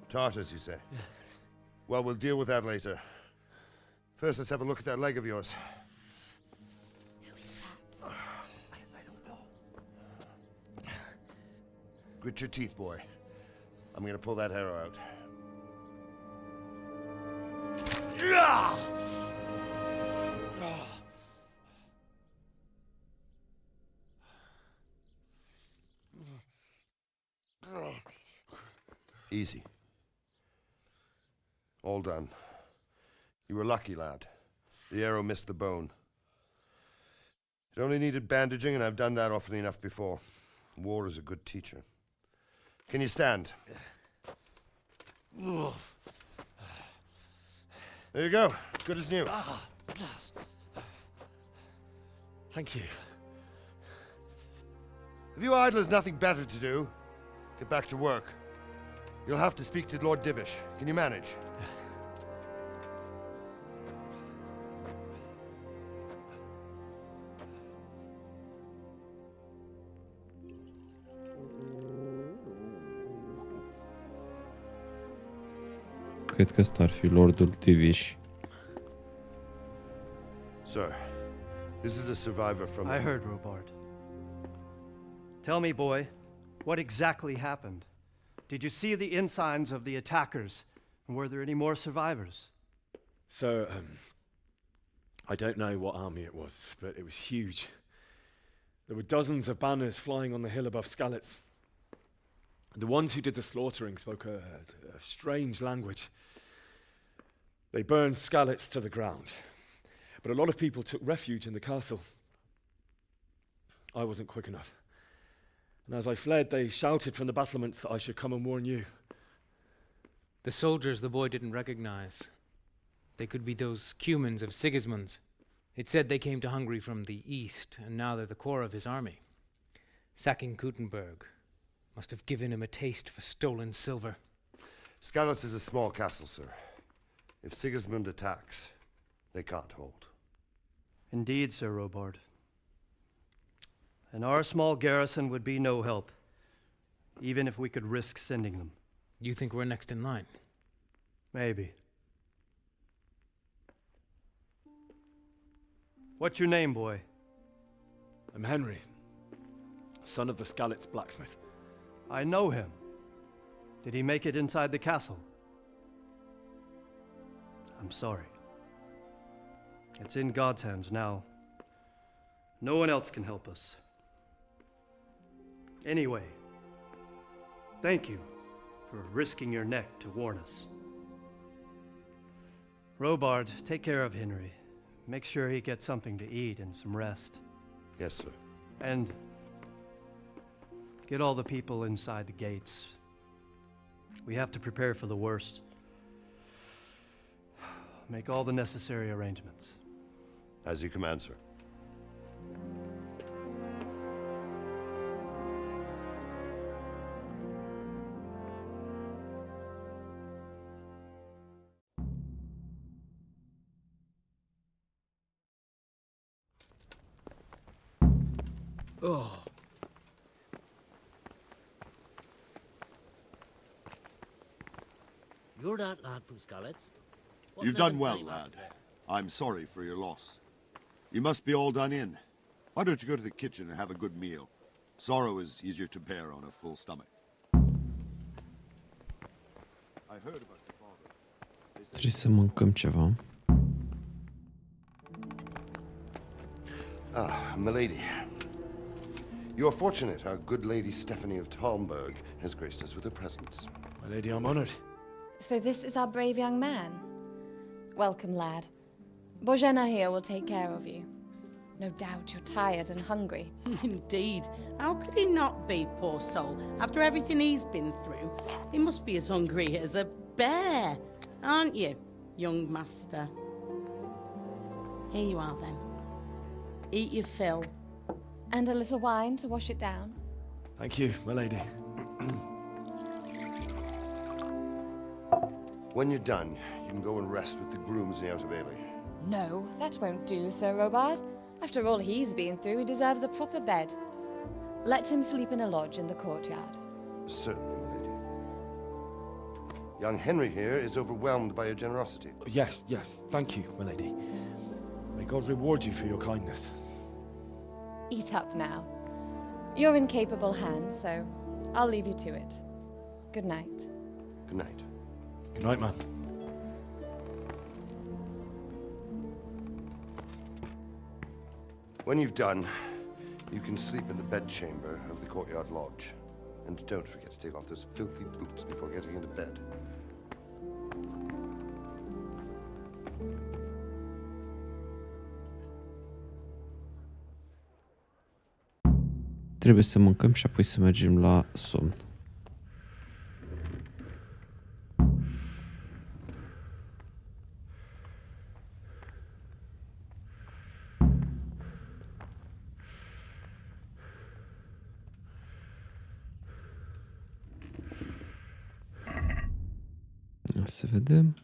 Speaker 1: Tartars, you say? Well, we'll deal with that later. First, let's have a look at that leg of yours.
Speaker 8: I don't know.
Speaker 1: Grit your teeth, boy. I'm gonna pull that arrow out. Easy. All done. You were lucky, lad. The arrow missed the bone. It only needed bandaging, and I've done that often enough before. War is a good teacher. Can you stand? There you go. Good as new.
Speaker 8: Thank you.
Speaker 1: If you idlers nothing better to do, get back to work. You'll have to speak to Lord Divish. Can you manage?
Speaker 6: Cred că ăsta ar fi Lordul Divish.
Speaker 1: Sir, this is a survivor from...
Speaker 3: I heard, Robard. Tell me, boy, what exactly happened? Did you see the ensigns of the attackers? And were there any more survivors?
Speaker 8: So, I don't know what army it was, but it was huge. There were dozens of banners flying on the hill above Skalitz. The ones who did the slaughtering spoke a strange language. They burned Skalitz to the ground, but a lot of people took refuge in the castle. I wasn't quick enough. And as I fled, they shouted from the battlements that I should come and warn you.
Speaker 5: The soldiers the boy didn't recognize. They could be those Cumans of Sigismund's. It said they came to Hungary from the east, and now they're the core of his army. Sacking Kuttenberg must have given him a taste for stolen silver.
Speaker 1: Skalitz is a small castle, sir. If Sigismund attacks, they can't hold.
Speaker 3: Indeed, Sir Robard. And our small garrison would be no help, even if we could risk sending them.
Speaker 5: You think we're next in line?
Speaker 3: Maybe. What's your name, boy?
Speaker 8: I'm Henry, son of the Skalitz blacksmith.
Speaker 3: I know him. Did he make it inside the castle? I'm sorry. It's in God's hands now. No one else can help us. Anyway, thank you for risking your neck to warn us. Robard, take care of Henry. Make sure he gets something to eat and some rest.
Speaker 1: Yes, sir.
Speaker 3: And get all the people inside the gates. We have to prepare for the worst. Make all the necessary arrangements.
Speaker 1: As you command, sir.
Speaker 9: Oh. You're that lad from Skalitz? What
Speaker 12: You've
Speaker 9: the
Speaker 12: done
Speaker 9: hell's
Speaker 12: well,
Speaker 9: name
Speaker 12: lad.
Speaker 9: after?
Speaker 12: I'm sorry for your loss. You must be all done in. Why don't you go to the kitchen and have a good meal? Sorrow is easier to bear on a full stomach. I heard about your father.
Speaker 6: Trebuie să mâncăm ceva.
Speaker 1: Ah, milady. You are fortunate our good lady Stephanie of Talmberg has graced us with her presence.
Speaker 8: My lady, I'm honored.
Speaker 25: So this is our brave young man. Welcome, lad. Bozhena here will take care of you. No doubt you're tired and hungry.
Speaker 13: Indeed. How could he not be, poor soul? After everything he's been through, he must be as hungry as a bear, aren't you, young master? Here you are, then. Eat your fill.
Speaker 25: And a little wine to wash it down.
Speaker 8: Thank you, my lady.
Speaker 1: When you're done, you can go and rest with the grooms in the Outer Bailey.
Speaker 25: No, that won't do, Sir Robard. After all he's been through, he deserves a proper bed. Let him sleep in a lodge in the courtyard.
Speaker 1: Certainly, my lady. Young Henry here is overwhelmed by your generosity.
Speaker 8: Yes, yes. Thank you, my lady. May God reward you for your kindness.
Speaker 25: Eat up now. You're in capable hands, so I'll leave you to it. Good night.
Speaker 1: Good night.
Speaker 8: Good night, man.
Speaker 1: When you've done, you can sleep in the bedchamber of the courtyard lodge. And don't forget to take off those filthy boots before getting into bed.
Speaker 6: Trebuie să mâncăm și apoi să mergem la somn. Să vedem.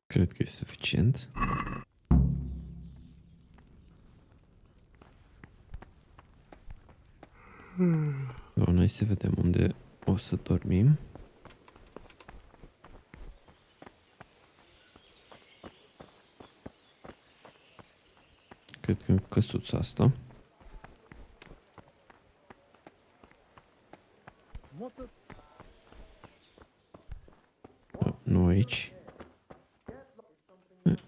Speaker 6: Cred că e suficient. Bun, hai să vedem unde o să dormim. Cred că în căsuța asta. Nu aici.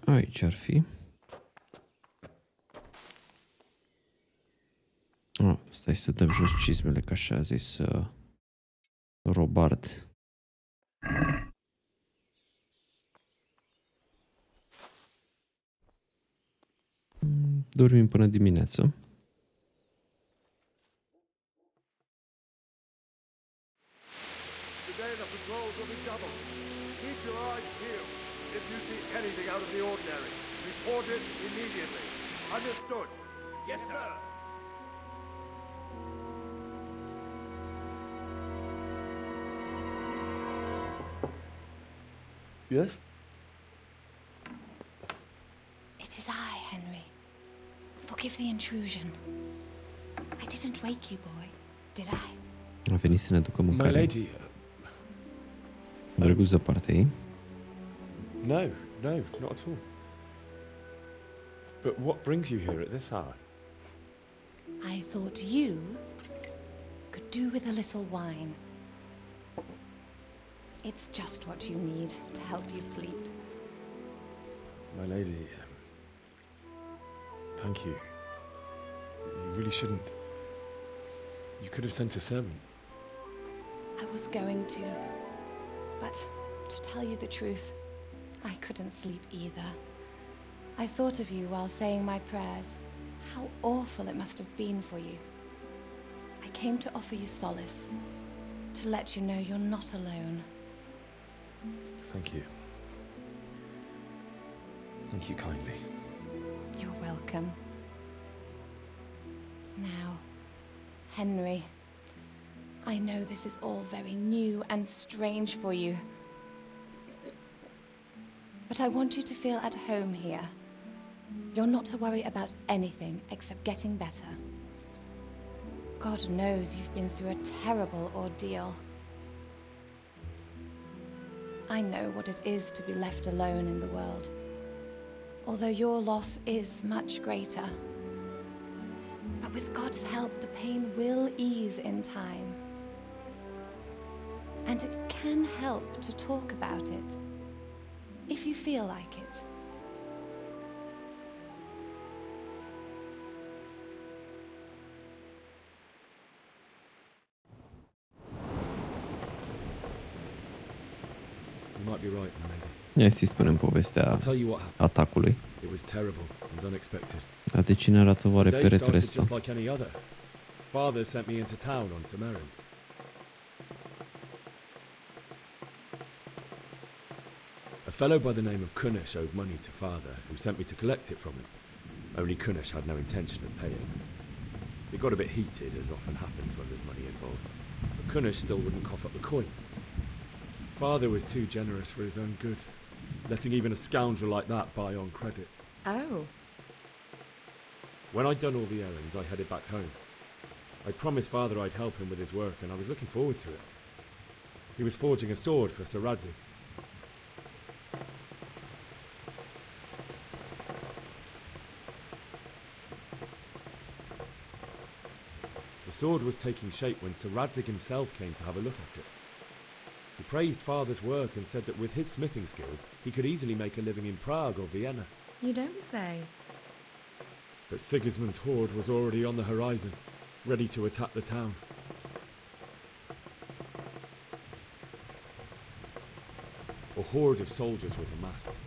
Speaker 6: Aici ar fi. Stai să dăm jos cizmele, ca așa a zis Robard. Dormim până dimineață.
Speaker 11: Today the patrols will be doubled. Keep your eyes peeled. If you see anything out of the ordinary, report it immediately. Understood? Yes, sir.
Speaker 8: Yes?
Speaker 25: It is I, Henry. Forgive the intrusion. I didn't wake you, boy, did I?
Speaker 6: A venit să ne aducă mâncare.
Speaker 8: My lady...
Speaker 6: Drăguț de partea ei.
Speaker 8: No, no, not at all. But what brings you here at this hour?
Speaker 25: I thought you could do with a little wine. It's just what you need to help you sleep.
Speaker 8: My lady, thank you. You really shouldn't. You could have sent a servant.
Speaker 25: I was going to, but to tell you the truth, I couldn't sleep either. I thought of you while saying my prayers. How awful it must have been for you. I came to offer you solace, to let you know you're not alone.
Speaker 8: Thank you. Thank you kindly.
Speaker 25: You're welcome. Now, Henry, I know this is all very new and strange for you. But I want you to feel at home here. You're not to worry about anything except getting better. God knows you've been through a terrible ordeal. I know what it is to be left alone in the world, although your loss is much greater. But with God's help, the pain will ease in time. And it can help to talk about it, if you feel like it.
Speaker 8: might be right, my lady.
Speaker 6: Hai să-i spunem povestea atacului.
Speaker 8: It was terrible and unexpected.
Speaker 6: Dar de ce ne arată oare
Speaker 8: The day
Speaker 6: peretele
Speaker 8: started
Speaker 6: ăsta?
Speaker 8: just like any other. Father sent me into town on some errands. A fellow by the name of Kunesh owed money to father, who sent me to collect it from him. Only Kunesh had no intention of paying. It got a bit heated, as often happens when there's money involved. But Kunesh still wouldn't cough up the coin. Father was too generous for his own good, letting even a scoundrel like that buy on credit.
Speaker 22: Oh.
Speaker 8: When I'd done all the errands, I headed back home. I promised Father I'd help him with his work, and I was looking forward to it. He was forging a sword for Sir Radzig. The sword was taking shape when Sir Radzig himself came to have a look at it. He praised Father's work and said that with his smithing skills, he could easily make a living in Prague or Vienna.
Speaker 22: You don't say.
Speaker 8: But Sigismund's horde was already on the horizon, ready to attack the town. A horde of soldiers was amassed.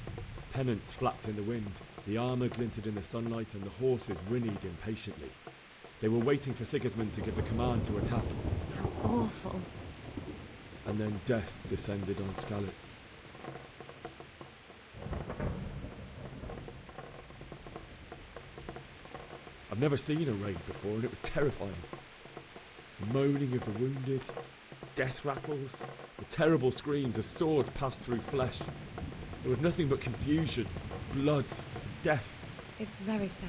Speaker 8: Pennants flapped in the wind, the armour glinted in the sunlight, and the horses whinnied impatiently. They were waiting for Sigismund to give the command to attack.
Speaker 22: How awful.
Speaker 8: And then death descended on Skalitz. I've never seen a raid before, and it was terrifying. The moaning of the wounded, death rattles, the terrible screams as swords passed through flesh. There was nothing but confusion, blood, death.
Speaker 22: It's very sad.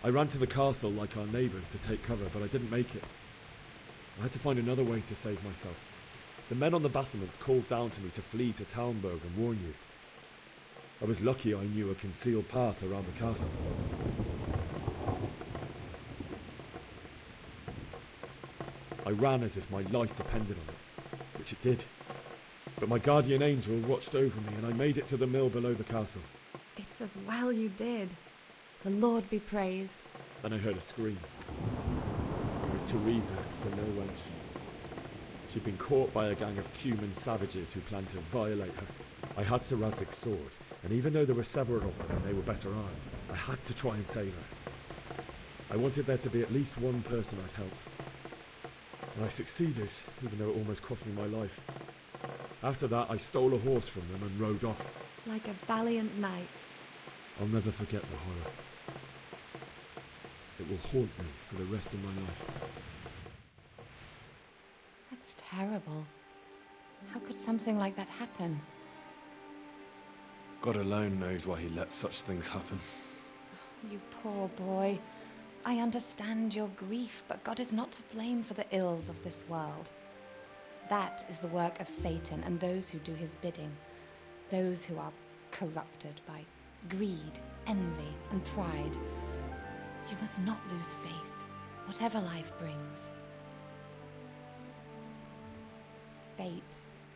Speaker 8: I ran to the castle like our neighbours to take cover, but I didn't make it. I had to find another way to save myself. The men on the battlements called down to me to flee to Talmberg and warn you. I was lucky I knew a concealed path around the castle. I ran as if my life depended on it, which it did. But my guardian angel watched over me, and I made it to the mill below the castle.
Speaker 22: It's as well you did. The Lord be praised.
Speaker 8: Then I heard a scream. It was Teresa, the mill wench. She'd been caught by a gang of Cuman savages who planned to violate her. I had Sir Radzig's sword, and even though there were several of them and they were better armed, I had to try and save her. I wanted there to be at least one person I'd helped. And I succeeded, even though it almost cost me my life. After that, I stole a horse from them and rode off.
Speaker 22: Like a valiant knight.
Speaker 8: I'll never forget the horror. It will haunt me for the rest of my life.
Speaker 25: That's terrible. How could something like that happen?
Speaker 8: God alone knows why he lets such things happen.
Speaker 25: You poor boy. I understand your grief, but God is not to blame for the ills of this world. That is the work of Satan and those who do his bidding. Those who are corrupted by greed, envy, and pride. You must not lose faith, whatever life brings. Fate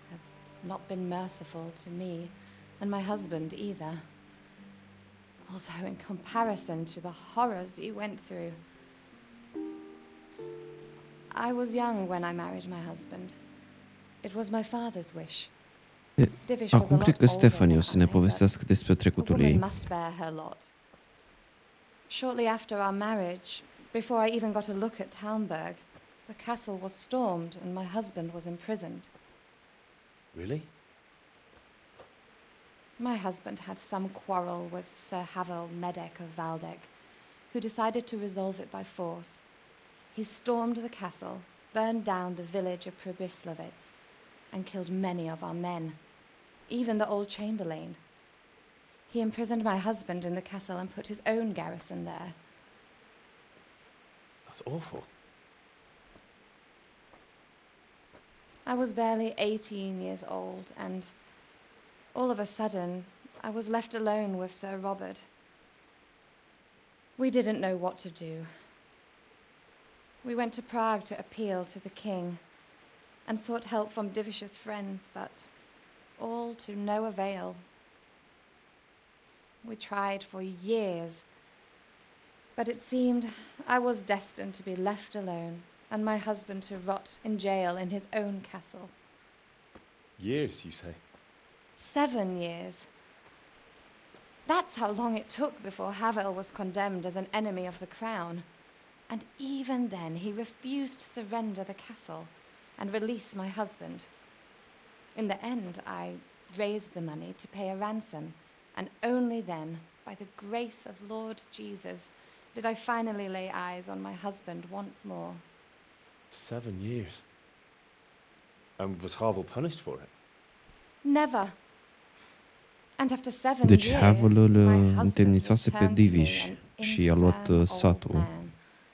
Speaker 25: has not been merciful to me, and my husband either. Although in comparison to the horrors you went through. I was young when I married my husband. It was my father's wish.
Speaker 6: Acum cred că Stephanie o să ne povestească despre trecutul ei.
Speaker 25: Must bear her lot. Shortly after our marriage, before I even got a look at Talmberg, the castle was stormed and my husband was imprisoned.
Speaker 8: Really?
Speaker 25: My husband had some quarrel with Sir Havel Medek of Valdek, who decided to resolve it by force. He stormed the castle, burned down the village of Pribyslavitz, and killed many of our men, even the old chamberlain. He imprisoned my husband in the castle and put his own garrison there.
Speaker 8: That's awful.
Speaker 25: I was barely 18 years old, and all of a sudden, I was left alone with Sir Robert. We didn't know what to do. We went to Prague to appeal to the king and sought help from Divish's friends, but all to no avail. We tried for years, but it seemed I was destined to be left alone and my husband to rot in jail in his own castle.
Speaker 8: Years, you say?
Speaker 25: 7 years. That's how long it took before Havel was condemned as an enemy of the crown. And even then, he refused to surrender the castle and release my husband. In the end, I raised the money to pay a ransom, and only then, by the grace of Lord Jesus, did I finally lay eyes on my husband once more.
Speaker 8: 7 years? And was Havel punished for it?
Speaker 25: Never. And after 7
Speaker 6: Deci
Speaker 25: years,
Speaker 6: Havel îl
Speaker 25: my husband
Speaker 6: întemnițase pe
Speaker 25: returned to me
Speaker 6: diviși
Speaker 25: an
Speaker 6: și i-a luat
Speaker 25: infirm old
Speaker 6: satul,
Speaker 25: man.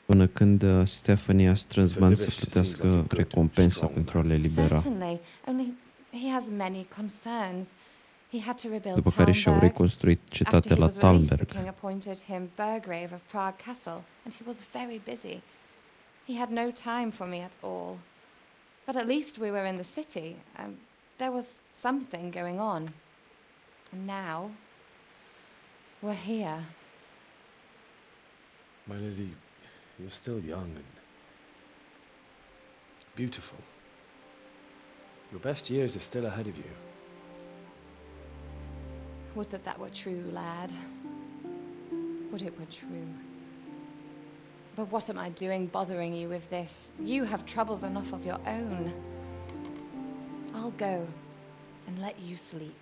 Speaker 6: până când Stephanie a strâns bani să plătească recompensa pentru a le elibera,
Speaker 25: Certainly, only he has many concerns. He had to rebuild
Speaker 6: după care și-au
Speaker 25: Talmberg.
Speaker 6: reconstruit
Speaker 25: After
Speaker 6: cetatea
Speaker 25: he
Speaker 6: la
Speaker 25: was released, the
Speaker 6: Talmberg.
Speaker 25: king appointed him Burgrave of Prague Castle, and he was very busy. He had no time for me at all. But at least we were in the city. There was something going on. And now, we're here.
Speaker 8: My lady, you're still young and beautiful. Your best years are still ahead of you.
Speaker 25: Would that that were true, lad. Would it were true. But what am I doing bothering you with this? You have troubles enough of your own. I'll go and let you sleep.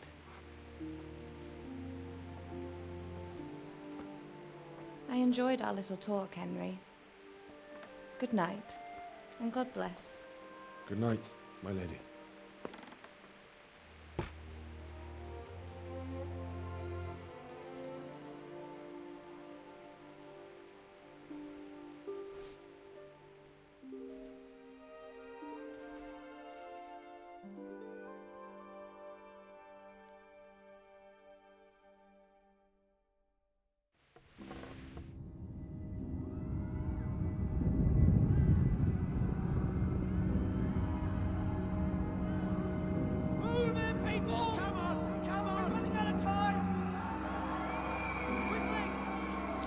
Speaker 25: I enjoyed our little talk, Henry. Good night, and God bless.
Speaker 8: Good night, my lady.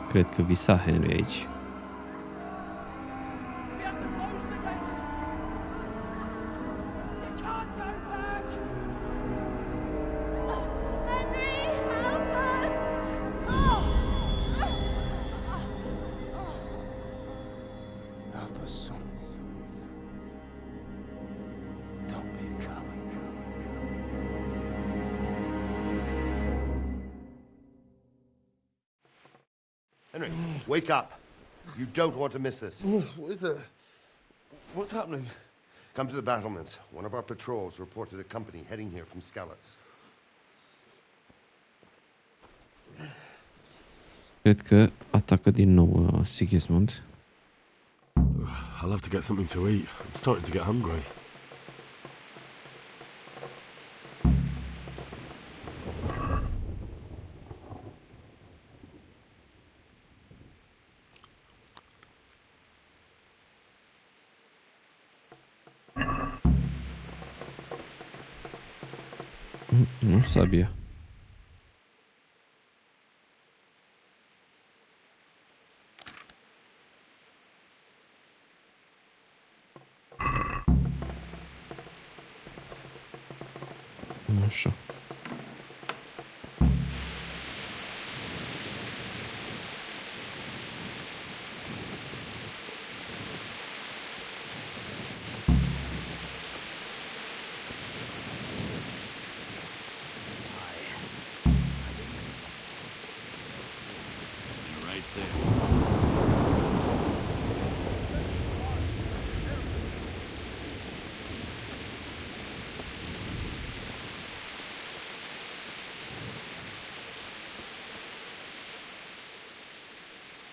Speaker 6: Cred că visa Henry aici.
Speaker 1: Henry, wake up. You don't want to miss this.
Speaker 15: What is it? What's happening?
Speaker 1: Come to the battlements. One of our patrols reported a company heading here from Skalitz.
Speaker 6: Cred că atacă din nou Sigismund.
Speaker 8: I'll have to get something to eat. I'm starting to get hungry.
Speaker 6: Nu sabia. Așa.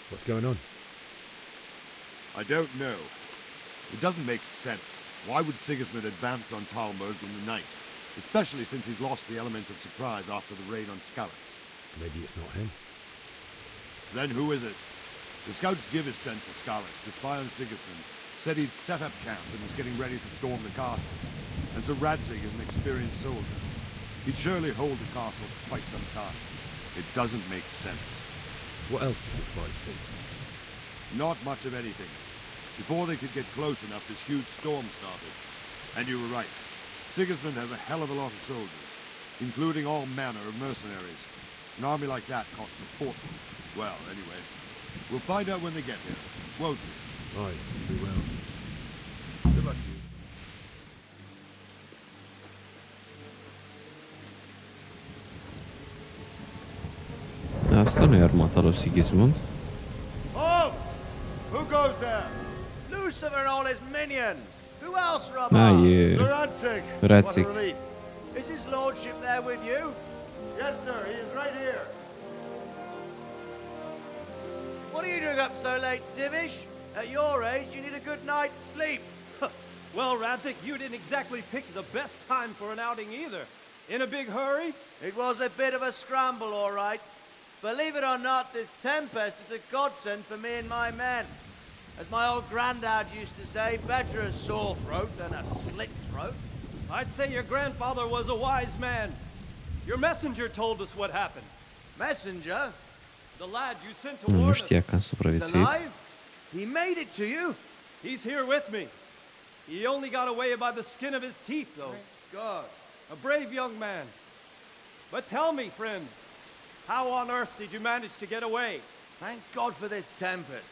Speaker 8: What's going on?
Speaker 12: I don't know. It doesn't make sense. Why would Sigismund advance on Talmberg in the night? Especially since he's lost the element of surprise after the raid on Skalitz.
Speaker 8: Maybe it's not him.
Speaker 12: Then who is it? The scouts Givers sent to Skalitz to spy on Sigismund said he'd set up camp and was getting ready to storm the castle. And so Radzig is an experienced soldier. He'd surely hold the castle for quite some time. It doesn't make sense.
Speaker 8: What else did the spies see?
Speaker 12: Not much of anything. Before they could get close enough, this huge storm started. And you were right. Sigismund has a hell of a lot of soldiers. including all manner of mercenaries. An army like that costs a fortune. Well, anyway, we'll find out when they get here, won't we?
Speaker 11: Aye, we will. Good luck to you.
Speaker 6: Asta nu e armata lui Sigismund.
Speaker 17: Halt! Who goes there? Lucifer and all his minions. Who else, Robert?
Speaker 6: Ah, e
Speaker 17: Sir Radzig.
Speaker 6: Radzig.
Speaker 17: What a relief. Is his lordship there with you? Yes, sir. He is right here. What are you doing up so late, Divish? At your age, you need a good night's sleep.
Speaker 3: Well, Radzig, you didn't exactly pick the best time for an outing either. In a big hurry?
Speaker 17: It was a bit of a scramble, all right. Believe it or not, this tempest is a godsend for me and my men. As my old granddad used to say, better a sore throat than a slit throat.
Speaker 3: I'd say your grandfather was a wise man. Your messenger told us what happened.
Speaker 17: Messenger?
Speaker 3: The lad you sent to
Speaker 6: Nu
Speaker 3: warn us.
Speaker 6: știa că am
Speaker 17: He's
Speaker 6: supraviețuit.
Speaker 17: alive? He made it to you?
Speaker 3: He's here with me. He only got away by the skin of his teeth, though.
Speaker 17: God.
Speaker 3: A brave young man. But tell me, friend, how on earth did you manage to get away?
Speaker 17: Thank God for this tempest.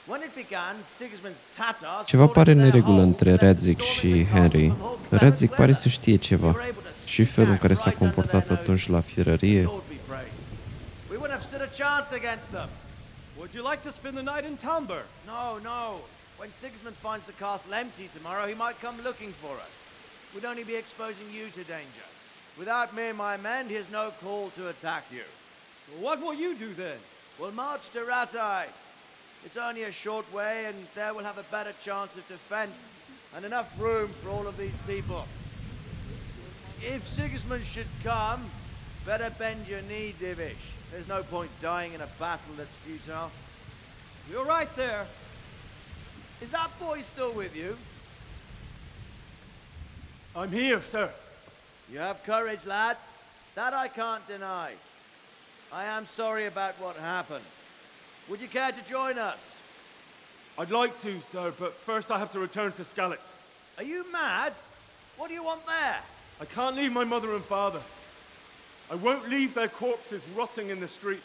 Speaker 17: When it began, Sigismund's Tatars...
Speaker 6: Ceva pare în neregulă între Radzig și Henry. Radzig pare să știe ceva. Și felul în care s-a comportat atunci la firărie.
Speaker 17: We wouldn't have stood a chance against them.
Speaker 3: Would you like to spend the night in Talmberg?
Speaker 17: No, no. When Sigismund finds the castle empty tomorrow, he might come looking for us. We'd only be exposing you to danger. Without me and my men, he has no call to attack you.
Speaker 3: Well, what will you do then?
Speaker 17: We'll march to Ratai. It's only a short way, and there we'll have a better chance of defense and enough room for all of these people. If Sigismund should come, better bend your knee, Divish. There's no point dying in a battle that's futile.
Speaker 3: You're right there.
Speaker 17: Is that boy still with you?
Speaker 3: I'm here, sir.
Speaker 17: You have courage, lad. That I can't deny. I am sorry about what happened. Would you care to join us?
Speaker 11: I'd like to, sir, but first I have to return to Skalitz.
Speaker 17: Are you mad? What do you want there?
Speaker 11: I can't leave my mother and father. I won't leave their corpses rotting in the street.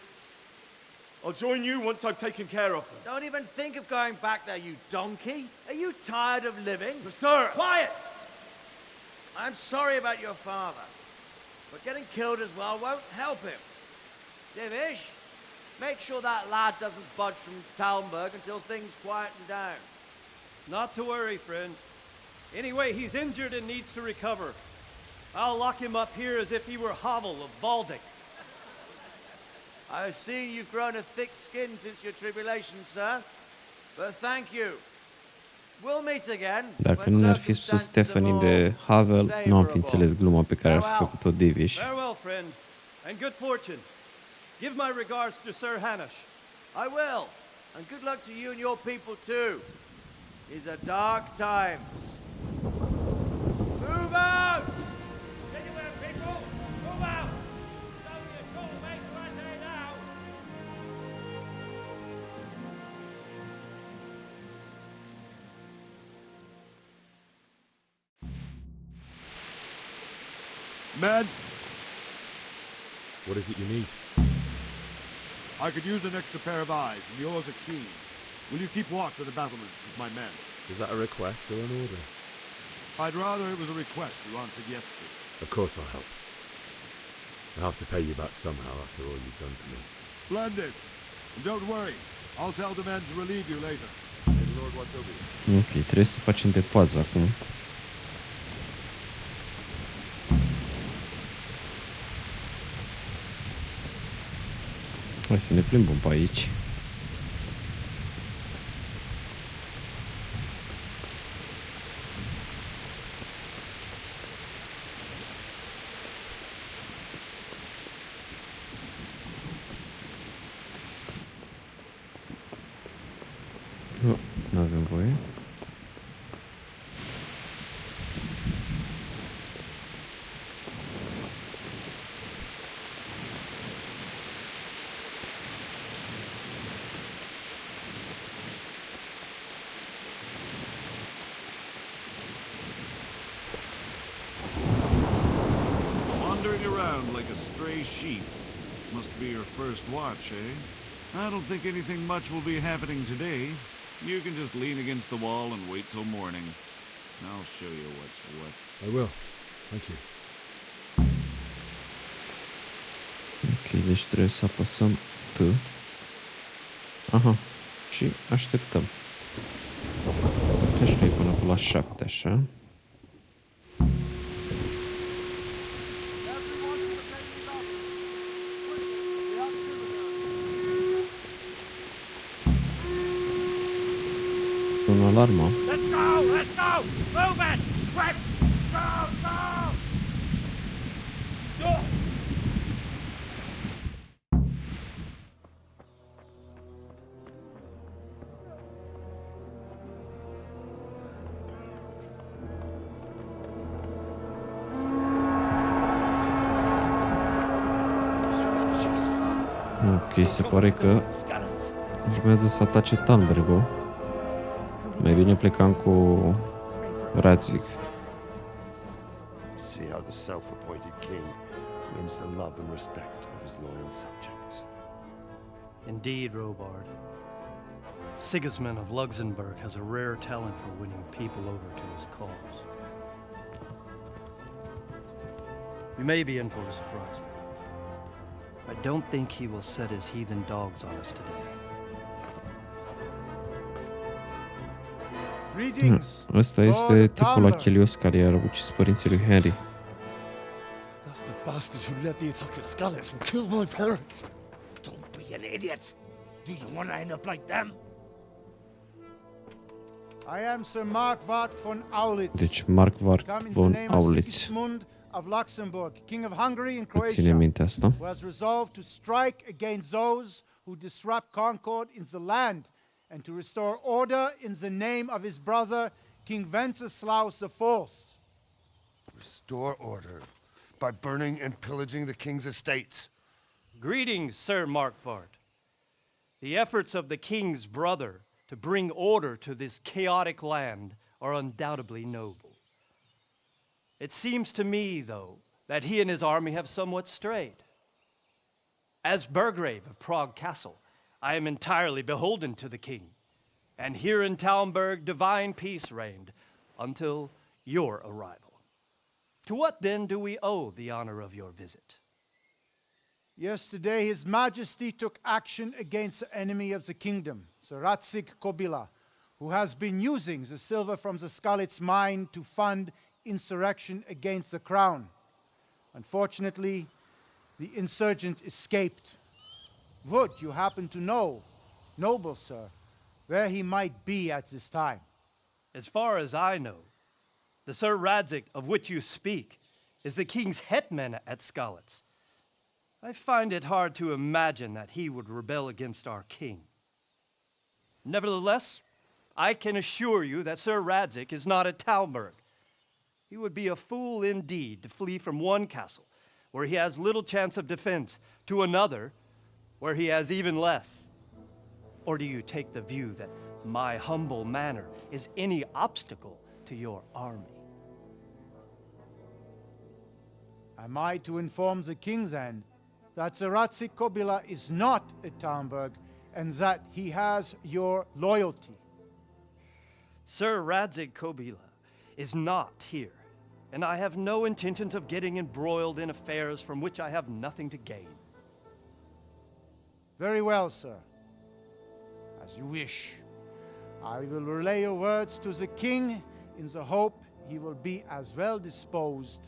Speaker 11: I'll join you once I've taken care of them.
Speaker 17: Don't even think of going back there, you donkey. Are you tired of living?
Speaker 11: But sir...
Speaker 17: Quiet! I'm sorry about your father, but getting killed as well won't help him. Divish, make sure that lad doesn't budge from Talmberg until things quieten down.
Speaker 3: Not to worry, friend. Anyway, he's injured and needs to recover. I'll lock him up here as if he were Havel of Baldic.
Speaker 17: I've seen you've grown a thick skin since your tribulation, sir. But thank you. We'll meet again.
Speaker 6: Dacă nu ne-ar fi spus Stephanie de Havel, nu am fi înțeles gluma pe care ar fi făcut-o Divish.
Speaker 3: Farewell, friend, and good fortune. Give my regards to Sir Hanush.
Speaker 17: I will, and good luck to you and your people too. These are dark times. Move out!
Speaker 11: Anywhere, people! Move out! It's only a short way to Ratai now!
Speaker 12: Men,
Speaker 11: What is it you need?
Speaker 12: I could use an extra pair of eyes, and yours are keen. Will you keep watch of the battlements with my men?
Speaker 11: Is that a request or an order?
Speaker 12: I'd rather it was a request you answered yes to.
Speaker 11: Of course I'll help. I'll have to pay you back somehow after all you've done for me.
Speaker 12: Splendid. And don't worry, I'll tell the men to relieve you later.
Speaker 11: May the Lord watch over you.
Speaker 6: Ok, trebuie să facem de pază acum. Hai să ne plimbăm pe aici. Nu, nu avem voie.
Speaker 4: wandering around like a stray sheep. Must be your first watch, eh? I don't think anything much will be happening today. You can just lean against the wall and wait till morning. I'll show you what's what.
Speaker 12: I will. Thank you.
Speaker 6: Ok, deci trebuie să apăsăm T. Aha, și așteptăm. Deci nu e până la 7, așa. Sună alarma.
Speaker 10: Let's go! Let's go! Move it! Quick! Go! Go!
Speaker 6: Ok, se pare că urmează să atace Talmbergul. Mai bine plecam cu Radzig.
Speaker 1: See how the self-appointed king wins the love and respect of his loyal subjects.
Speaker 3: Indeed, Robard. Sigismund of Luxembourg has a rare talent for winning people over to his cause. You may be in for a surprise, though. I don't think he will set his heathen dogs on us today.
Speaker 6: Ăsta este tipul achelios care i-a ucis părinții lui Henry.
Speaker 8: That's the bastard who led the attack at Skalitz and killed my parents.
Speaker 10: Don't be an idiot. Do you want to end up like them?
Speaker 16: I am Sir Markwart von Aulitz.
Speaker 6: Deci Markwart von Aulitz.
Speaker 16: Sigismund of Luxembourg, King of Hungary and
Speaker 6: Ține minte asta.
Speaker 16: who has resolved to strike against those who disrupt concord in the land and to restore order in the name of his brother, King Wenceslaus IV.
Speaker 1: Restore order by burning and pillaging the king's estates.
Speaker 3: Greetings, Sir Markwart. The efforts of the king's brother to bring order to this chaotic land are undoubtedly noble. It seems to me, though, that he and his army have somewhat strayed. As Burgrave of Prague Castle, I am entirely beholden to the king, and here in Talmberg divine peace reigned until your arrival. To what then do we owe the honor of your visit?
Speaker 16: Yesterday, His Majesty took action against the enemy of the kingdom, Sir Radzig Kobyla, who has been using the silver from the Skalitz mine to fund insurrection against the crown. Unfortunately, the insurgent escaped. Would you happen to know, noble sir, where he might be at this time?
Speaker 3: As far as I know, the Sir Radzig of which you speak is the king's hetman at Skalitz. I find it hard to imagine that he would rebel against our king. Nevertheless, I can assure you that Sir Radzig is not at Talmberg. He would be a fool indeed to flee from one castle, where he has little chance of defense, to another, where he has even less. Or do you take the view that my humble manner is any obstacle to your army?
Speaker 16: Am I to inform the king then that Sir Radzig Kobyla is not at Talmberg and that he has your loyalty?
Speaker 3: Sir Radzig Kobyla is not here, and I have no intentions of getting embroiled in affairs from which I have nothing to gain.
Speaker 16: Very well, sir. As you wish. I will relay your words to the king in the hope he will be as well disposed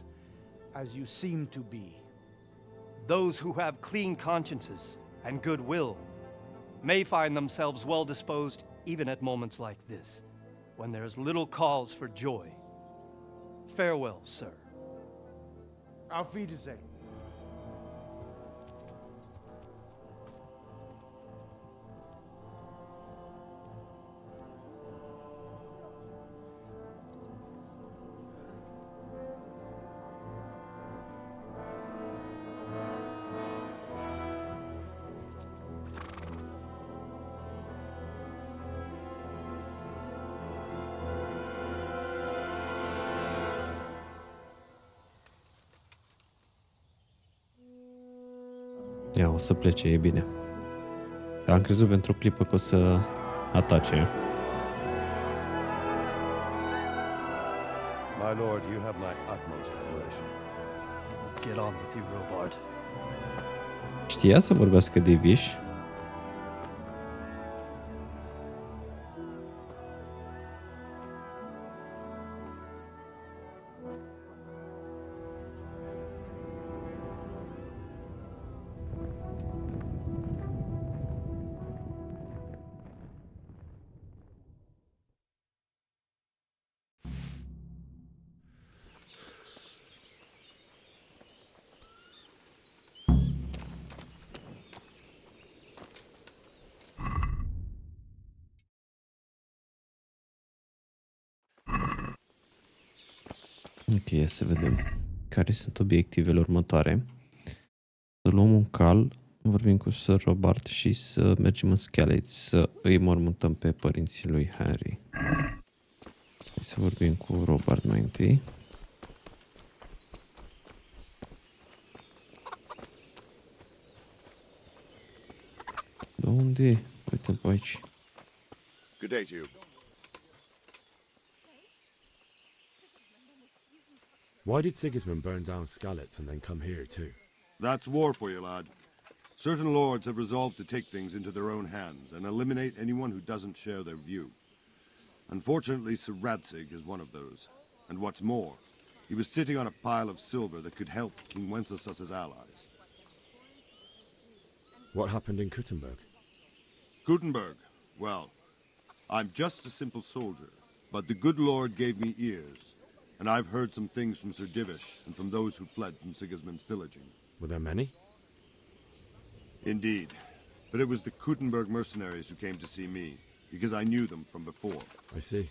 Speaker 16: as you seem to be.
Speaker 3: Those who have clean consciences and goodwill may find themselves well disposed even at moments like this, when there is little cause for joy. Farewell, sir.
Speaker 16: Auf Wiedersehen.
Speaker 6: Ia, o să plece, e bine. Dar am crezut pentru o clipă că o să atace.
Speaker 1: My lord, you have my utmost admiration.
Speaker 3: Get on with you, Robard.
Speaker 6: Știa să vorbească de viși. Ok, ia să vedem care sunt obiectivele următoare. Să luăm un cal, vorbim cu Sir Robert și să mergem în Skalitz să îi mormântăm pe părinții lui Henry. Hai să vorbim cu Robert mai întâi. De unde e? Uite-l pe aici.
Speaker 12: Good day to you.
Speaker 8: Why did Sigismund burn down Skalitz and then come here too?
Speaker 12: That's war for you, lad. Certain lords have resolved to take things into their own hands and eliminate anyone who doesn't share their view. Unfortunately, Sir Radzig is one of those. And what's more, he was sitting on a pile of silver that could help King Wenceslaus's allies.
Speaker 8: What happened in Kuttenberg?
Speaker 12: Gutenberg, well, I'm just a simple soldier, but the good Lord gave me ears, and I've heard some things from Sir Divish and from those who fled from Sigismund's pillaging.
Speaker 8: Were there many?
Speaker 12: Indeed, but it was the Kuttenberg mercenaries who came to see me, because I knew them from before.
Speaker 8: I see.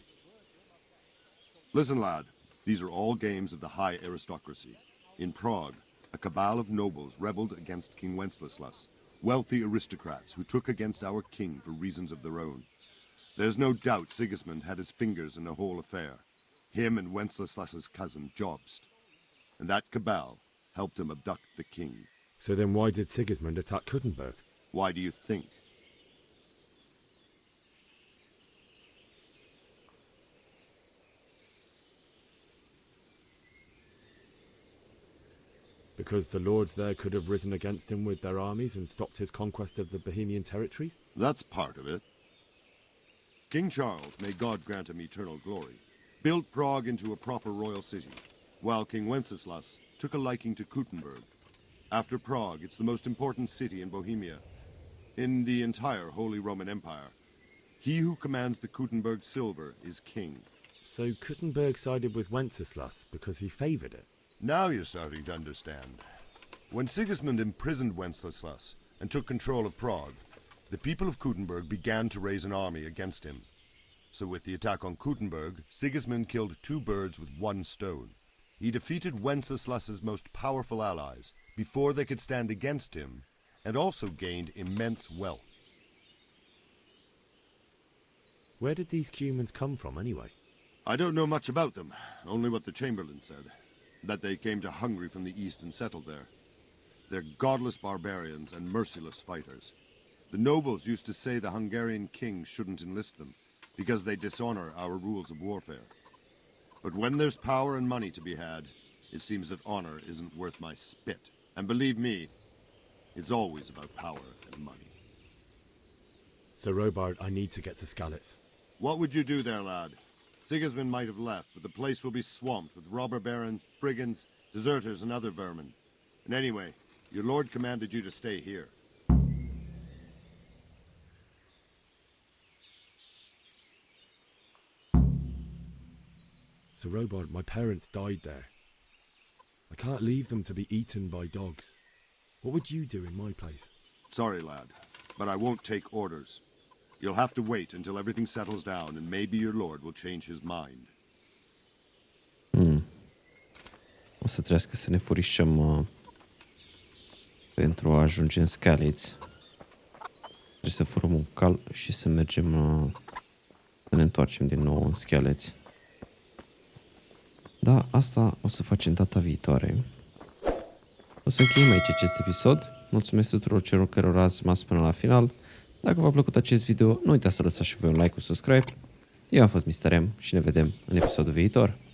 Speaker 12: Listen, lad, these are all games of the high aristocracy. In Prague, a cabal of nobles rebelled against King Wenceslaus, wealthy aristocrats who took against our king for reasons of their own. There's no doubt Sigismund had his fingers in the whole affair. Him and Wenceslaus's cousin, Jobst. And that cabal helped him abduct the king.
Speaker 8: So then why did Sigismund attack Kuttenberg?
Speaker 12: Why do you think?
Speaker 8: Because the lords there could have risen against him with their armies and stopped his conquest of the Bohemian territories?
Speaker 12: That's part of it. King Charles, may God grant him eternal glory, built Prague into a proper royal city, while King Wenceslaus took a liking to Kuttenberg. After Prague, it's the most important city in Bohemia, in the entire Holy Roman Empire. He who commands the Kuttenberg silver is king.
Speaker 8: So Kuttenberg sided with Wenceslaus because he favoured it?
Speaker 12: Now you're starting to understand. When Sigismund imprisoned Wenceslaus and took control of Prague, the people of Kuttenberg began to raise an army against him. So with the attack on Kuttenberg, Sigismund killed two birds with one stone. He defeated Wenceslaus's most powerful allies before they could stand against him, and also gained immense wealth.
Speaker 8: Where did these Cumans come from anyway?
Speaker 12: I don't know much about them, only what the Chamberlain said. That they came to Hungary from the east and settled there. They're godless barbarians and merciless fighters. The nobles used to say the Hungarian king shouldn't enlist them, because they dishonor our rules of warfare. But when there's power and money to be had, it seems that honor isn't worth my spit. And believe me, it's always about power and money.
Speaker 8: So Robard, I need to get to Skalitz.
Speaker 12: What would you do there, lad? Sigismund might have left, but the place will be swamped with robber barons, brigands, deserters, and other vermin. And anyway, your lord commanded you to stay here.
Speaker 8: So Robard, my parents died there. I can't leave them to be eaten by dogs. What would you do in my place?
Speaker 12: Sorry, lad, but I won't take orders. You'll have to wait until everything settles down, and maybe your lord will change his mind.
Speaker 6: O să trebuiască să ne furișăm pentru a ajunge în Skalitz. Trebuie să furăm un cal și să mergem să ne întoarcem din nou în Skalitz. Da, asta o să facem data viitoare. O să încheiem aici acest episod. Mulțumesc tuturor celor care au rămas până la final. Dacă v-a plăcut acest video, nu uitați să lăsați și voi un like cu subscribe. Eu am fost Mr. M și ne vedem în episodul viitor.